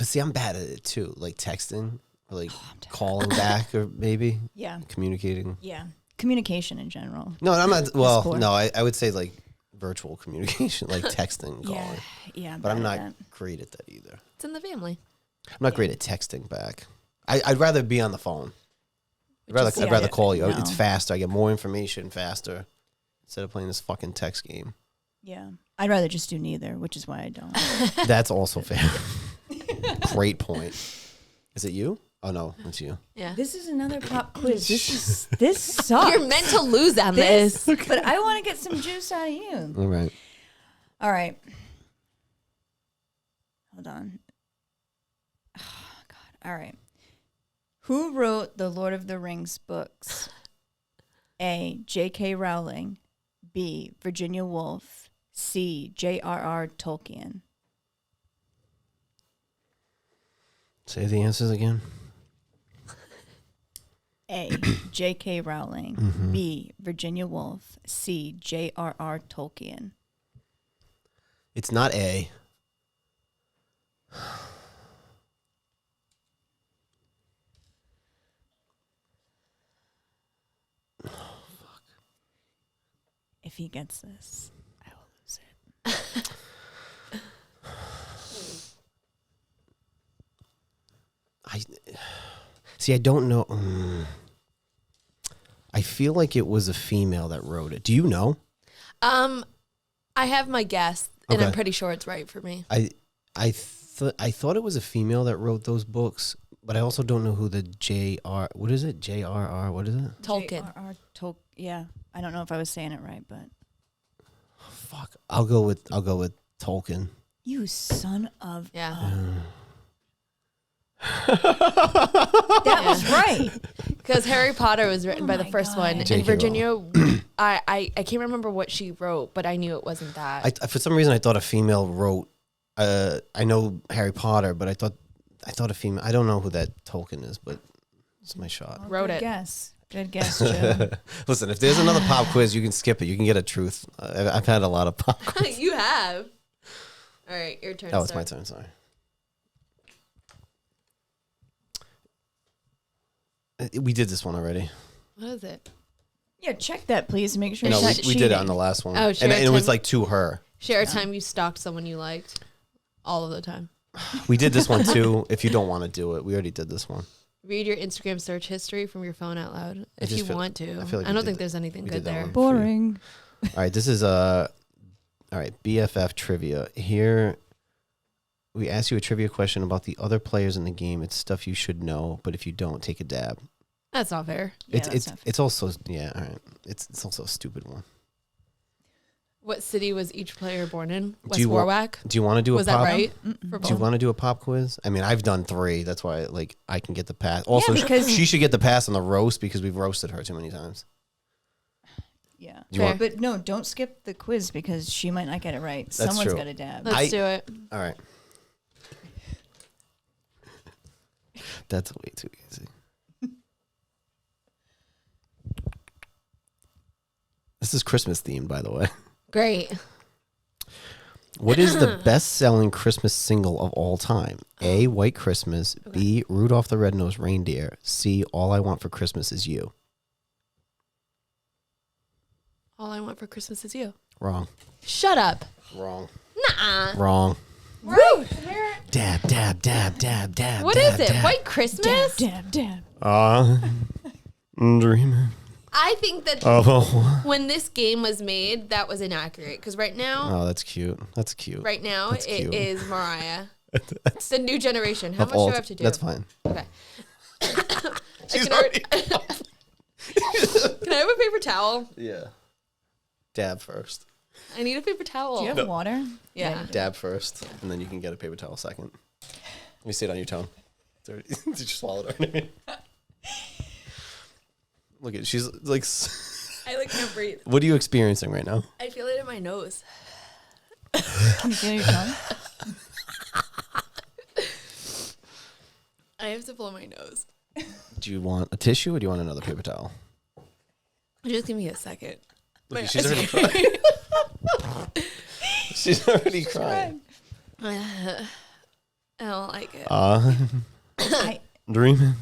see, I'm bad at it too. Like texting or like calling back or maybe Yeah. communicating. Yeah. Communication in general. No, I'm not. Well, poor. no, I would say like virtual communication, like texting, calling. Yeah. Yeah. But I'm bad not at that. great at that either. It's in the family. I'm not great at texting back. I'd rather be on the phone. I'd rather Yeah, call you. no. It's faster. I get more information faster instead of playing this fucking text game. Yeah. I'd rather just do neither, which is why I don't. That's also fair. Great point. Is it you? Oh no, it's you. Yeah. This is another pop quiz. This sucks. You're meant to lose on this. But I want to get some juice out of you. All right. All right. Hold on. Oh, God. All right. Who wrote the Lord of the Rings books? A. J.K. Rowling. B. Virginia Woolf. C. J.R.R. Tolkien. Say the answers again. A. J.K. Rowling. B. Virginia Woolf. C. J.R.R. Tolkien. It's not A. If he gets this, I will lose it. I don't know. I feel like it was a female that wrote it. Do you know? I have my guess, and Okay. I'm pretty sure it's right for me. I thought it was a female that wrote those books, but I also don't know who the J.R. What is it? J.R.R. What is it? Tolkien. J.R.R. Tolkien. Yeah, I don't know if I was saying it right, but Fuck. I'll go with Tolkien. you son of Yeah. that was right. Because Harry Potter was written by the my first God. one, J.K. and Virginia, I can't remember what she wrote, but I knew it wasn't that. For some reason I thought a female wrote. I know Harry Potter, but I thought a female. I don't know who that Tolkien is, but it's my shot. Wrote Good it. guess. Good guess, Joe. Listen, if there's another pop quiz, you can skip it. You can get a truth. I've had a lot of pop quiz. You have. All right, your turn. Oh, it's sir. my turn. Sorry. We did this one already. What is it? Yeah, check that, please. Make sure No, it's not we did it on cheating. the last one. Oh, and sure, it was Tim. like to her. Share a time you stalked someone you liked. All of the time. We did this one too. If you don't want to do it, we already did this one. Read your Instagram search history from your phone out loud if just you feel- want to. I feel like I we don't did think that- there's anything we good did that there. one. Boring. All right, this is all right, BFF trivia. Here we ask you a trivia question about the other players in the game. It's stuff you should know, but if you don't, take a dab. That's not fair. Yeah, It's also all right. It's also a stupid one. What city was each player born in? West you wa- Warwick? Do you want to do Was a that pop? right? For Do you both? want to do a pop quiz? I mean, I've done 3. That's why I can get the pass. Also, because- she should get the pass on the roast because we've roasted her too many times. Yeah. Do you want- But no, don't skip the quiz because she might not get it right. That's Someone's true. got a dab. Let's do it. All right. That's way too easy. This is Christmas themed, by the way. Great. What is the best-selling Christmas single of all time? A, White Christmas. B, Rudolph the Red-Nosed Reindeer. C, All I Want for Christmas Is You. All I want for Christmas is you. Wrong. Shut up. Wrong. Nah. Wrong. Woo. Dab, dab, dab, dab, dab. What dab, is it? dab. White Christmas? Dab. Dreaming I think that of a... when this game was made, that was inaccurate. Because right now, Oh, that's cute. That's cute. right now, That's it cute. is Mariah. It's the new generation. How Of much do all I have to do? That's fine. Okay. She's can already... Can I have a paper towel? Yeah. Dab first. I need a paper towel. Do you have water? Yeah. Dab first, and then you can get a paper towel second. Let me see it on your tongue. Did you swallow it already? Look at she's like. I can't breathe. What are you experiencing right now? I feel it in my nose. Can you feel your tongue? I have to blow my nose. Do you want a tissue or do you want another paper towel? Just give me a second. Look, she's already crying. She's already crying. I don't like it. I Dreaming.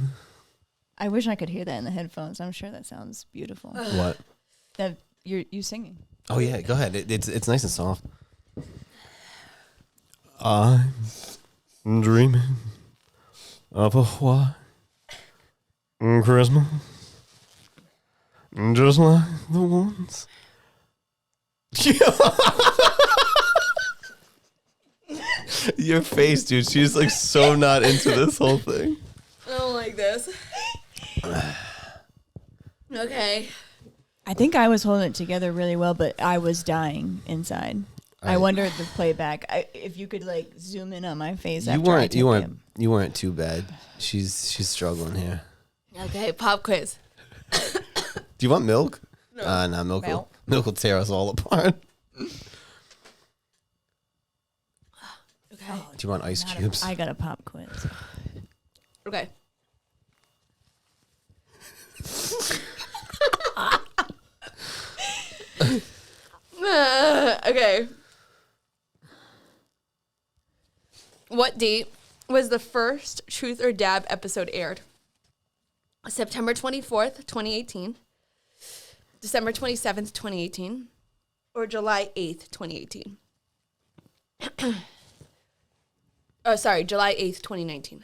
I wish I could hear that in the headphones. I'm sure that sounds beautiful. What? That you singing. Oh yeah, go ahead. It's nice and soft. I'm dreaming of a white Christmas, just like the ones. Your face, dude. She's like so not into this whole thing. I don't like this. Okay. I think I was holding it together really well, but I was dying inside. I wonder the playback. If you could like zoom in on my face. You after I weren't. took You it. weren't. You weren't too bad. She's struggling here. Okay, pop quiz. Do you want milk? No. No, milk will tear us all apart. Okay. Do you want ice cubes? I got a pop quiz. Okay. Okay. What date was the first Truth or Dab episode aired? September 24th, 2018, December 27th, 2018, or July 8th, 2018? Oh, sorry, July 8th, 2019.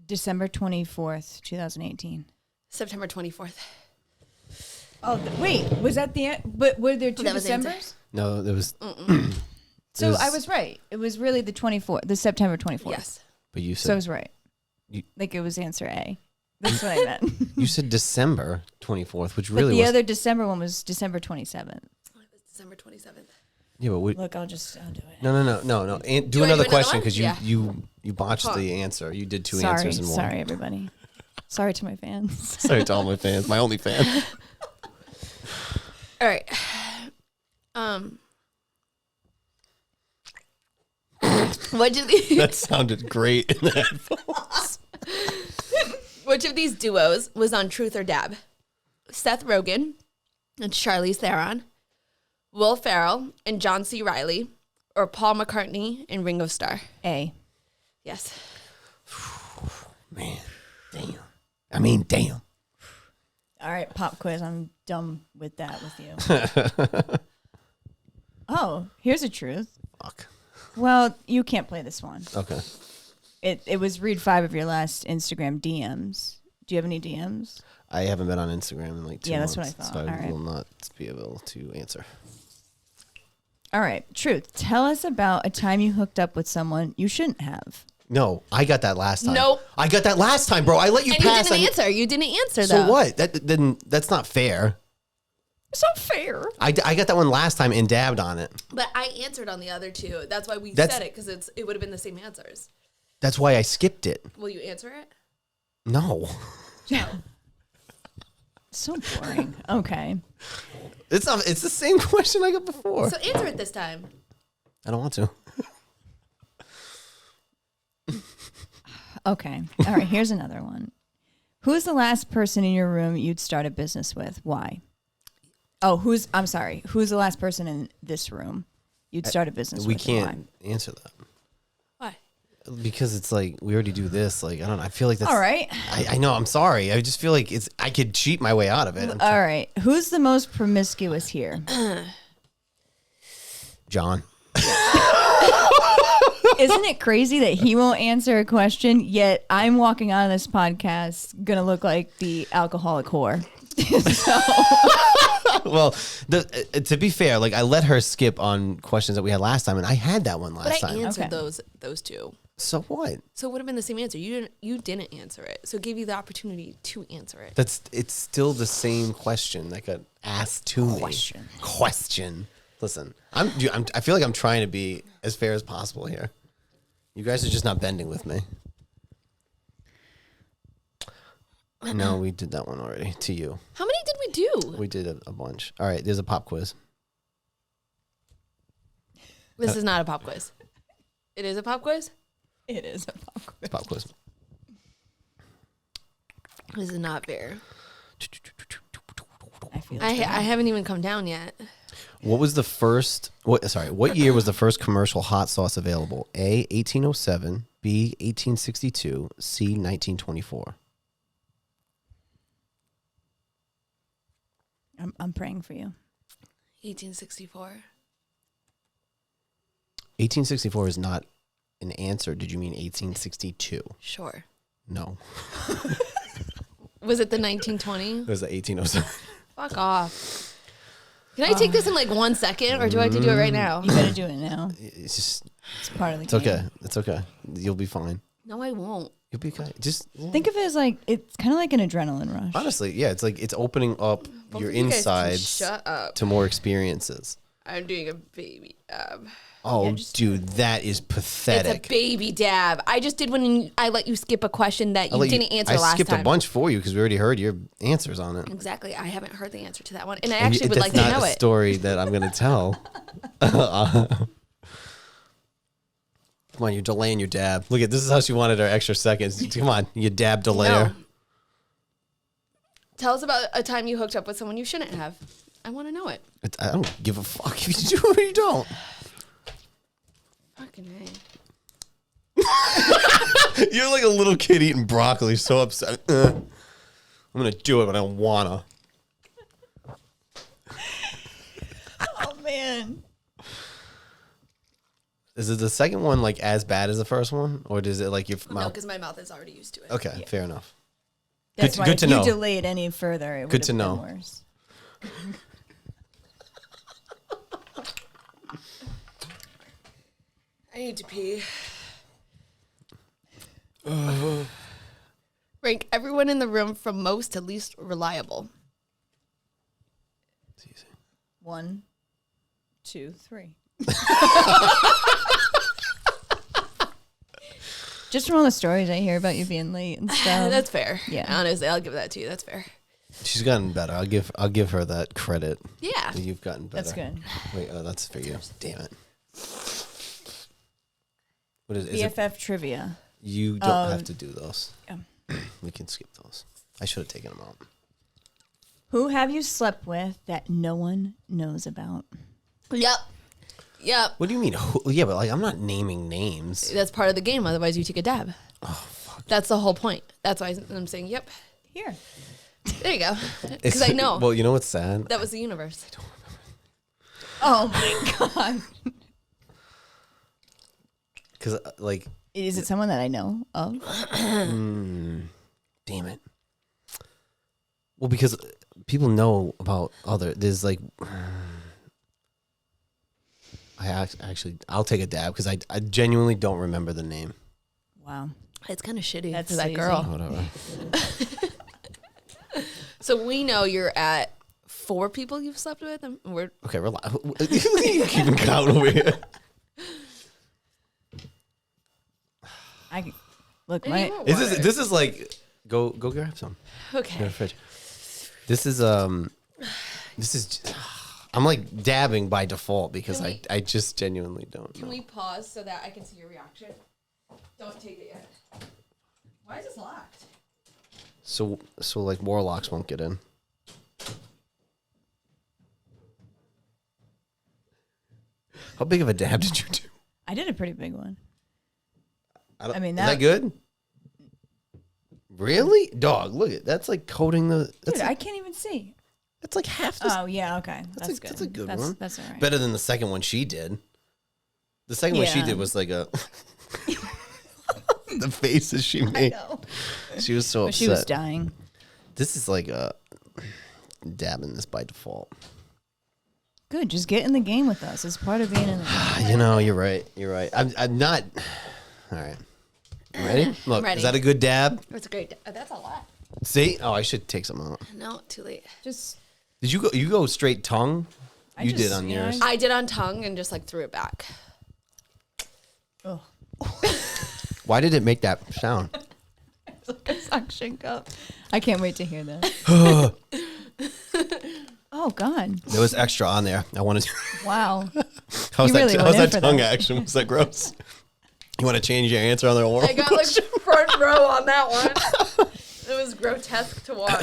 December 24th, 2018. September 24th. Oh, wait. Was that the end? But were there two That was the answer. Decembers? No, there was. So I was right. It was really the 24th, the September 24th. Yes. But you So I said was right. You- Like it was answer A. That's what I meant. you said December 24th, which But really the was. other December one was December 27th. It was December 27th. Yeah, but Look, I'll do it. no. Do you another wanna do another question one? because Yeah. you botched Huh. the answer. You did two Sorry, answers in one. sorry, everybody. Sorry to my fans. Sorry to all my fans. My only fan. All right. What did That sounded great in the headphones. Which of these duos was on Truth or Dab? Seth Rogen and Charlize Theron, Will Ferrell and John C. Reilly, or Paul McCartney and Ringo Starr? A. Yes. Man, damn. Damn. All right, pop quiz. I'm done with that with you. Oh, here's a truth. Fuck. Well, you can't play this one. Okay. It was read 5 of your last Instagram DMs. Do you have any DMs? I haven't been on Instagram in like 2 Yeah, months. that's what I thought. So I All right. will not be able to answer. All right, truth. Tell us about a time you hooked up with someone you shouldn't have. No, I got that last time. Nope. I got that last time, bro. I let you And you pass. didn't answer. You didn't answer, So though. what? That's not fair. It's not fair. I got that one last time and dabbed on it. But I answered on the other two. That's why we That's- said it, because it would have been the same answers. That's why I skipped it. Will you answer it? No. So boring. Okay. It's not, it's the same question I got before. So answer it this time. I don't want to. Okay. All right, here's another one. Who's the last person in your room you'd start a business with? Why? Oh, who's the last person in this room you'd start a business We with? and can't answer that. Why? Because it's like we already do this. Like I don't know. I feel like that's All right. I know. I'm sorry. I just feel like I could cheat my way out of it. All right. Who's the most promiscuous here? John. Isn't it crazy that he won't answer a question, yet I'm walking on this podcast gonna look like the alcoholic whore? Well, to be fair, like I let her skip on questions that we had last time, and I had that one But last I time. answered Okay. those two. So what? So it would have been the same answer. You didn't answer it. So it gave you the opportunity to answer it. It's still the same question that got asked to me. Question. Listen, I feel like I'm trying to be as fair as possible here. You guys are just not bending with me. No, we did that one already. To you, How many did we do? we did a bunch. All right, there's a pop quiz. This is not a pop quiz. It is a pop quiz? It is a pop quiz. It's a pop quiz. This is not fair. I feel I haven't even come down yet. What was the first? What year was the first commercial hot sauce available? A. 1807. B. 1862. C. 1924. I'm praying for you. 1864. 1864 is not an answer. Did you mean 1862? Sure. No, Was it the 1920? it was the 1807. Fuck off. Can I take this in like 1 second, or do I have to do it right now? You gotta do it now. It's just, It's part of the it's game. okay. It's okay. You'll be fine. No, I won't. You'll be okay. Just Think of it as like it's kind of like an adrenaline rush. honestly, yeah. It's like it's opening up Both your of you guys can insides Shut up. to more experiences. I'm doing a baby dab. Oh, dude, that is pathetic. It's a baby dab. I just did when I let you skip a question that you didn't answer last time. I skipped a bunch for you because we already heard your answers on it. Exactly. I haven't heard the answer to that one, and I actually would like to know it. That's not a story that I'm going to tell. Come on, you're delaying your dab. Look at this is how she wanted her extra seconds. Come on, you dab delayer. No. Tell us about a time you hooked up with someone you shouldn't have. I want to know it. I don't give a fuck if you do or you don't. Fucking A. You're like a little kid eating broccoli, so upset. I'm going to do it, but I don't want to. Oh, man. Is it the second one like as bad as the first one? Or does it like your mouth? No, because my mouth is already used to it. Okay, fair enough. That's Good why to if know. you delayed any further, it would Good to have know. been worse. I need to pee. Rank everyone in the room from most to least reliable. It's easy. 1, 2, 3. Just from all the stories I hear about you being late and stuff. That's fair. Yeah. Honestly, I'll give that to you. That's fair. She's gotten better. I'll give her that credit. Yeah. You've gotten better. That's good. Wait, that's for you. Damn it. What is it? BFF trivia. You don't have to do those. Yeah. We can skip those. I should have taken them out. Who have you slept with that no one knows about? Yep. What do you mean? Yeah, but like I'm not naming names. That's part of the game. Otherwise, you take a dab. Oh fuck. That's the whole point. That's why I'm saying, yep. Here. There you go. Because I know. Well, you know what's sad? That was the universe. Oh my God. Because like, Is it someone that I know of? damn it. Well, because people know about there's like, I'll take a dab because I genuinely don't remember the name. Wow. It's kind of shitty That's for that easy. girl. Whatever. So we know you're at 4 people you've slept with, and we're Okay, relax. Keeping count over here. Look, Maybe my more This water. is like go grab some. In Okay. the fridge. This is I'm like dabbing by default because Can we- I just genuinely don't Can know. we pause so that I can see your reaction? Don't take it yet. Why is this locked? So like warlocks won't get in. How big of a dab did you do? I did a pretty big one. I mean, is that good? Really? Dog, look at that's like coating the that's Dude, like, I can't even see. that's like half the Oh yeah, okay. That's good. That's a good one. That's all right. Better than the second one she did. The second one she Yeah. did was like a the faces she made. know. She was so But upset. she was dying. This is like a dabbing this by default. Good, just get in the game with us. It's part of being in the game. You know, you're right. You're right. I'm not. All right. You ready? Look, ready. is that a good dab? That's great. That's a lot. See? Oh, I should take some out. No, too late. Just Did you go? You go straight tongue? I You just- did on you know, yours. I did on tongue and just like threw it back. oh, Why did it make that sound? it's like a suction cup. I can't wait to hear that. Oh God! There was extra on there. I wanted to. Wow. How's You that? really How's went in that for tongue that. action? Was that gross? You want to change your answer on the oral? I got like front row on that one. It was grotesque to watch.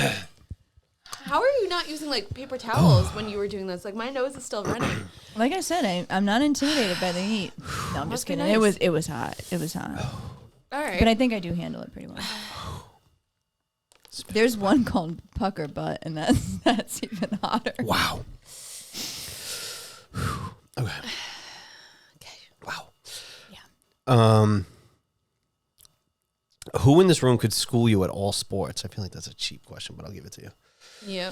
How are you not using like paper towels when you were doing this? Like my nose is still running. Like I said, I'm not intimidated by the heat. No, I'm just be kidding. nice. It was hot. It was hot. All right. But I think I do handle it pretty well. There's one called pucker butt, and that's even hotter. Wow. Okay. Okay. Wow. Yeah. Who in this room could school you at all sports? I feel like that's a cheap question, but I'll give it to you. You.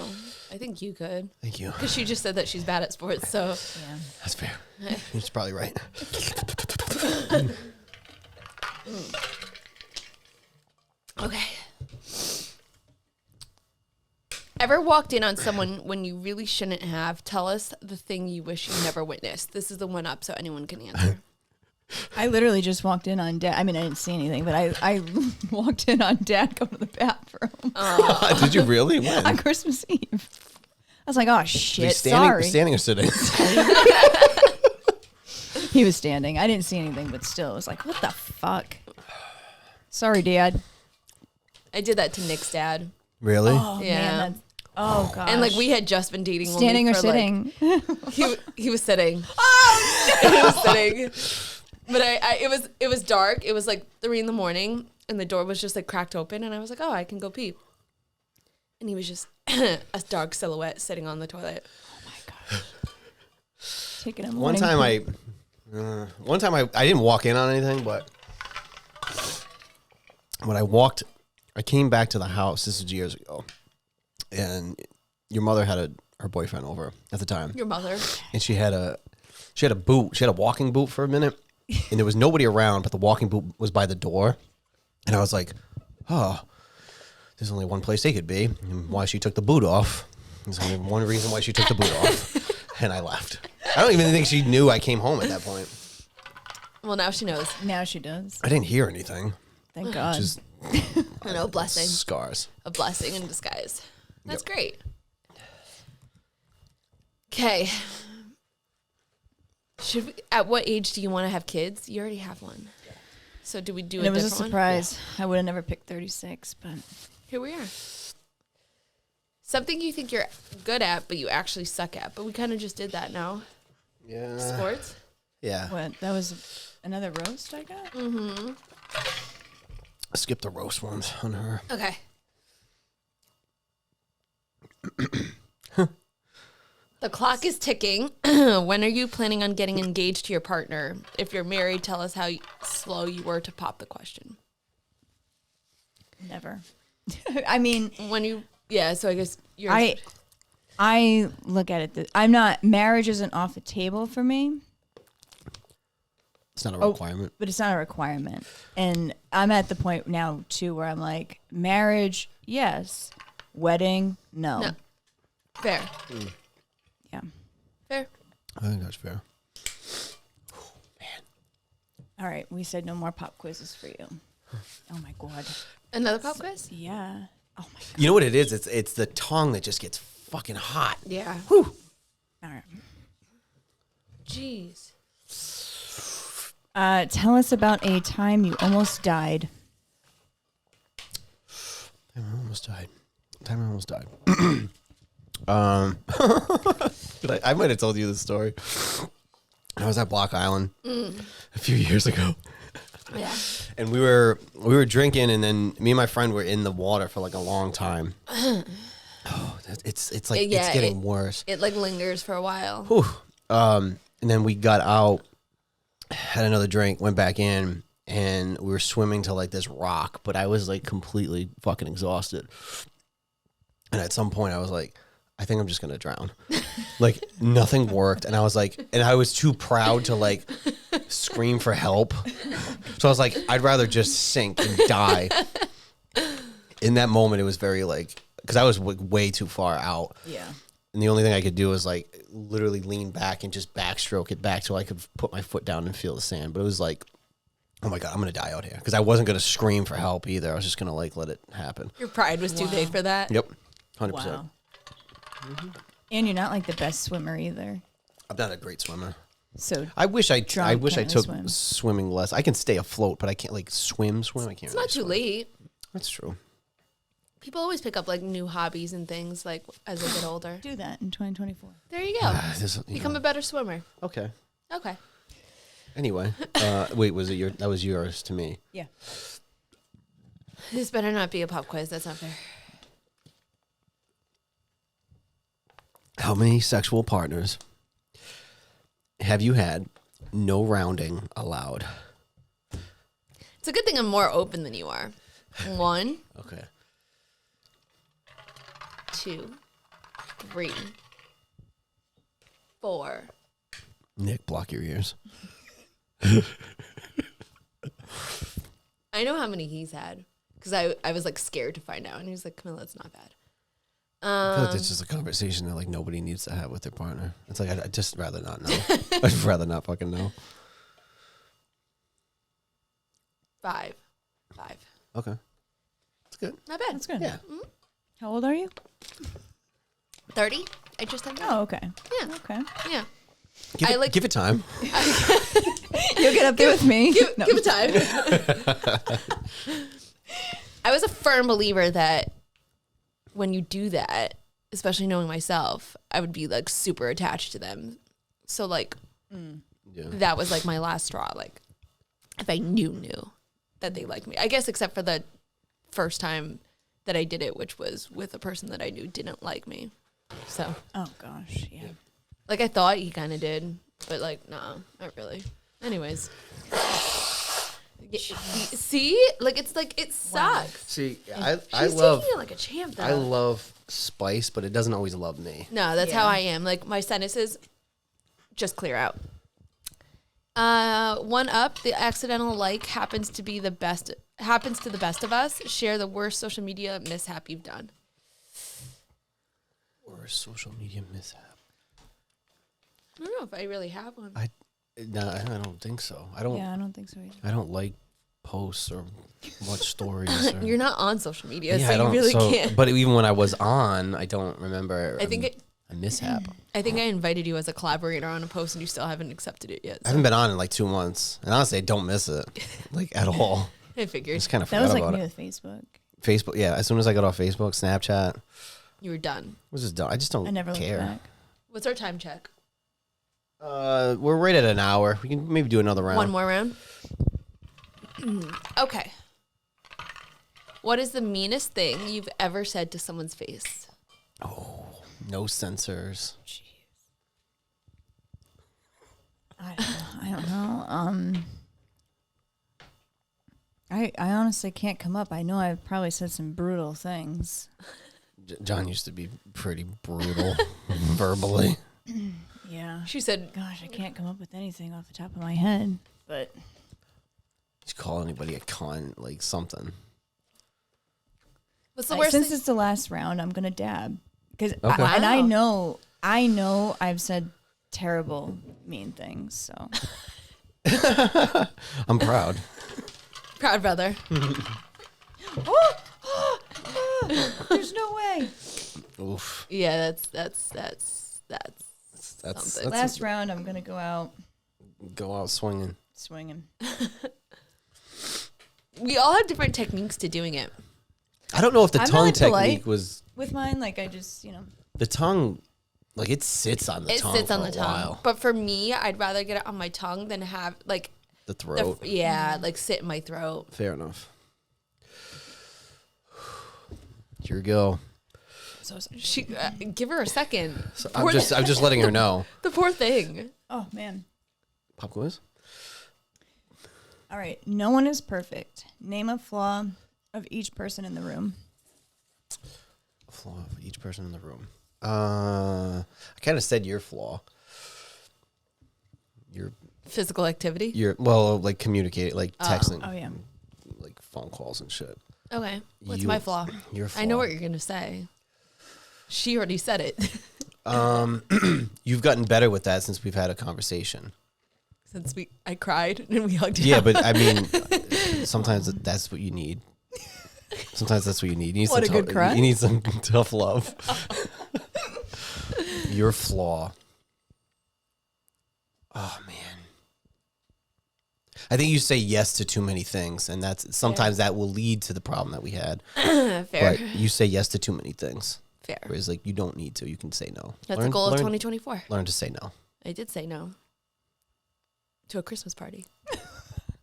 I think you could. Thank you. Because she just said that she's bad at sports, so. Yeah. That's fair. She's probably right. Okay. Ever walked in on someone when you really shouldn't have? Tell us the thing you wish you never witnessed. This is the one up, so anyone can answer. I literally just walked in on Dad. I mean, I didn't see anything, but I walked in on Dad going to the bathroom Did you really? When? on Christmas Eve. I was like, oh, shit, Standing or sitting? He was standing. I didn't see anything, but still, it was like, what the fuck? Sorry, Dad. I did that to Nick's dad. Really? Oh, Yeah. man. God. And like we had just been dating. Standing or for, sitting? Like, he was sitting. Oh, no. He was sitting. But it was dark. It was like 3 a.m. and the door was just like cracked open, and I was like, oh, I can go pee. And he was just a dark silhouette sitting on the toilet. Oh my gosh. Taking a One morning time I didn't walk in on anything, but when I came back to the house. This was years ago, and your mother had her boyfriend over at the time. Your mother. And she had a boot. She had a walking boot for a minute, and there was nobody around, but the walking boot was by the door. And I was like, oh, there's only one place they could be. And why she took the boot off. There's only one reason why she took the boot off. And I left. I don't even think she knew I came home at that point. Well, now she knows. Now she does. I didn't hear anything. Thank God. Just I know, blessing. scars. A blessing in disguise. That's great. Okay. At what age do you want to have kids? You already have one. So do we do And a it was a different surprise. I would have never picked 36, but one? Here we are. Something you think you're good at, but you actually suck at. But we kind of just did that now. Yeah. Sports? Yeah. what? That was another roast I got? Mm-hmm. I skipped the roast ones on her. Okay. The clock is ticking. When are you planning on getting engaged to your partner? If you're married, tell us how slow you were to pop the question. Never. I mean, So I guess you're. I look at it. Marriage isn't off the table for me. It's not a requirement. But it's not a requirement. And I'm at the point now, too, where I'm like, marriage, yes. Wedding, no. No. Fair. Yeah. Fair. I think that's fair. All right. We said no more pop quizzes for you. Oh, my God. Another pop quiz? Yeah. Oh, my God. You know what it is? It's the tongue that just gets fucking hot. Yeah. All right. Jeez. Tell us about a time you almost died. I almost died. I might have told you this story. I was at Block Island a few years ago. Yeah. And we were drinking, and then me and my friend were in the water for like a long time. Oh, it's like it's getting worse. It like lingers for a while. Whew. And then we got out, had another drink, went back in, and we were swimming to like this rock, but I was like completely fucking exhausted. And at some point I was like, I think I'm just gonna drown. Like nothing worked. And I was like, and I was too proud to like scream for help. So I was like, I'd rather just sink and die. In that moment, it was very like, because I was way too far out. Yeah. And the only thing I could do was like literally lean back and just backstroke it back so I could put my foot down and feel the sand. But it was like, oh my God, I'm going to die out here. Because I wasn't going to scream for help either. I was just going to like let it happen. Your pride was too big for that. Yep. 100%. Wow. And you're not like the best swimmer either. I'm not a great swimmer. So I wish I Drunk can't took swim. swimming less. I can stay afloat, but I can't like swim. I can't. It's not too late. That's true. People always pick up like new hobbies and things like as they get older. do that in 2024. There you go. Become a better swimmer. Okay. Okay. Anyway, wait, was it that was yours to me? Yeah. This better not be a pop quiz. That's not fair. How many sexual partners have you had? No rounding allowed. It's a good thing I'm more open than you are. 1, Okay. 2, 3, 4. Nick, block your ears. I know how many he's had because I was like scared to find out, and he was like, "Camilla, it's not bad." I feel like it's just a conversation that like nobody needs to have with their partner. It's like I'd just rather not know. I'd rather not fucking know. 5. Okay, that's good. Not bad. That's good. Yeah. How old are you? 30. I just turned 30. Oh, okay. Yeah. Okay. Yeah. Give it time. You'll get up there with me. Give it time. I was a firm believer that when you do that, especially knowing myself, I would be like super attached to them. So like that was like my last straw. Like if I knew that they liked me, I guess, except for the first time that I did it, which was with a person that I knew didn't like me. So, Oh gosh, yeah. like, I thought he kind of did, but like, nah, not really. Anyways. See? Like, it's like, it sucks. See, She's taking it like a champ, though. I love spice, but it doesn't always love me. No, that's how I am. Like, my sentences just clear out. One up, the accidental like happens to the best of us. Share the worst social media mishap you've done. Worst social media mishap. I don't know if I really have one. I don't think so. I don't think so either. I don't like posts or watch stories. Or, You're not on social media, yeah, so you really can't. But even when I was on, I don't remember. I think a mishap. I think I invited you as a collaborator on a post, and you still haven't accepted it yet. I haven't been on in like 2 months, and honestly, I don't miss it like at all. I figured Just kind of That forgot was like about me it. with Facebook. Facebook, yeah. As soon as I got off Facebook, Snapchat, you were done. was just done. I just don't I never looked care. back. What's our time check? We're right at an hour. We can maybe do another round. One more round. Okay. What is the meanest thing you've ever said to someone's face? No censors. I don't know. I honestly can't come up. I know I've probably said some brutal things. John used to be pretty brutal verbally. Yeah. She said, Gosh, I can't come up with anything off the top of my head. But Just call anybody a cunt, like something. "What's the worst since thing?" it's the last round, I'm gonna dab because Okay. and I Wow. know I've said terrible, mean things. So I'm proud. Proud brother. there's no way. Oof. Yeah, that's That's something. Last round, I'm gonna go out go out swinging. swinging. We all have different techniques to doing it. I don't know if the I'm tongue really polite. technique was With mine, like I just the tongue. Like it sits on the It tongue sits on for the a tongue. while. But for me, I'd rather get it on my tongue than have like The throat. like sit in my throat. Fair enough. Here we go. so. She give her a second. So Poor I'm just letting her know. the poor thing. Oh man. Pop quiz. All right. No one is perfect. Name a flaw of each person in the room. A flaw of each person in the room. I kind of said your flaw. Physical activity. Like communicate, like texting. Oh yeah. Like phone calls and shit. Okay. What's You- my flaw? Your flaw. I know what you're gonna say. She already said it. You've gotten better with that since we've had a conversation. Since I cried and we hugged it Yeah, out. but I mean, sometimes that's what you need. Sometimes that's what you need. You need What, some a good cry? You need some tough love. Your flaw. Oh man. I think you say yes to too many things, and sometimes that will lead to the problem that we had. Fair. But you say yes to too many things. Fair. Whereas like you don't need to. You can say no. That's the goal of 2024. Learn to say no. I did say no to a Christmas party.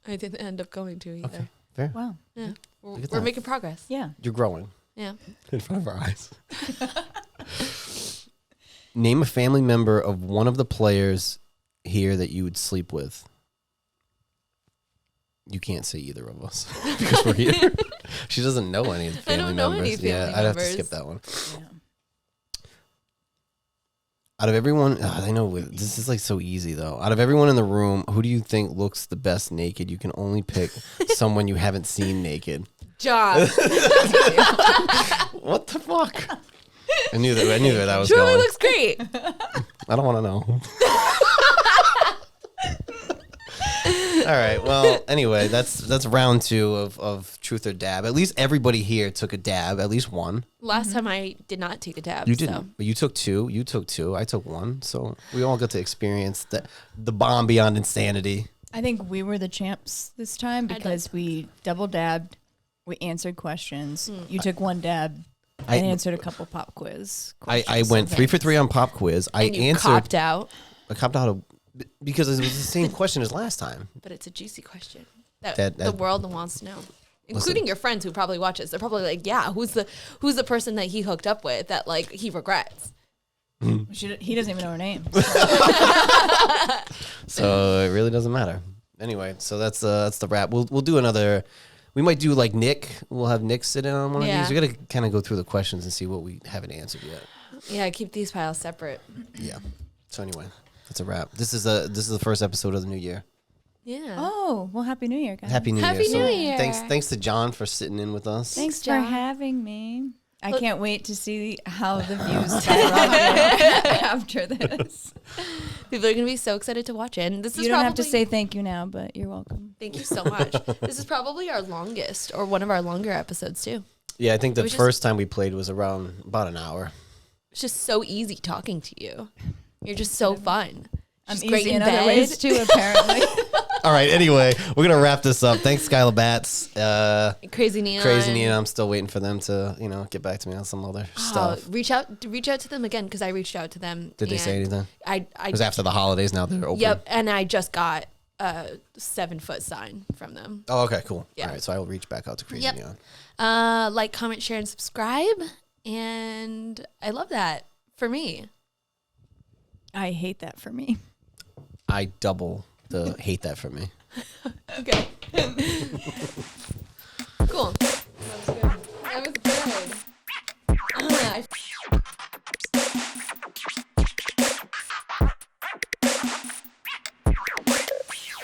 I didn't end up going to either. Okay. Fair. Wow. Yeah. Look We're at that. making progress. Yeah. You're growing Yeah. in front of our eyes. Name a family member of one of the players here that you would sleep with. You can't say either of us because we're here. She doesn't know any of the I family don't know members. any family yeah, I'd have to members. skip that one. Yeah. Out of everyone, I know this is like so easy though. Out of everyone in the room, who do you think looks the best naked? You can only pick someone you haven't seen naked. John. What the fuck? I knew where that was Truly going. looks great. I don't want to know. All right. Well, anyway, that's round 2 of truth or dab. At least everybody here took a dab, at least one. Last time I did not take a dab. You didn't, So. but you took 2. You took 2. I took 1. So we all got to experience the bomb beyond insanity. I think we were the champs this time because we double dabbed, we answered questions. You took 1 dab and answered a couple pop quiz questions. I went 3 for 3 on pop quiz. And you answered. copped out. I copped out because it was the same question as last time. But it's a juicy question that That- the world wants to know, including your friends who probably watch us. They're probably like, "Yeah, who's the person that he hooked up with that like he regrets?" He doesn't even know her name. So it really doesn't matter. Anyway, so that's the wrap. We'll do another. We might do like Nick. We'll have Nick sit in on one of Yeah. these. We got to kind of go through the questions and see what we haven't answered yet. Yeah, keep these piles separate. Yeah. So anyway, that's a wrap. This is the first episode of the new year. Yeah. Oh, well, Happy New Year, guys. Happy New Happy Year. New Year. Thanks to John for sitting in with us. Thanks for John. having me. I Look- can't wait to see how the views skyrocket after this. People are gonna be so excited to watch it. And this is You don't have to probably- say thank you now, but you're welcome. thank you so much. This is probably our longest or one of our longer episodes too. Yeah, I think the was just- first time we played was around about an hour. It's just so easy talking to you. You're just so fun. I'm Just easy great in in other bed. ways too, apparently. All right. Anyway, we're gonna wrap this up. Thanks, Skylar Batz. Crazy Neon. Crazy Neon. I'm still waiting for them to get back to me on some other stuff. Reach out to them again because I reached out to them. Did they say and anything? I It was after the holidays. Now they're open. Yep, and I just got a 7-foot sign from them. Oh, okay, cool. Yeah. All right, so I will reach back out to Crazy Yep. Neon. Like, comment, share, and subscribe. And I love that for me. I hate that for me. I double the hate that for me. Okay.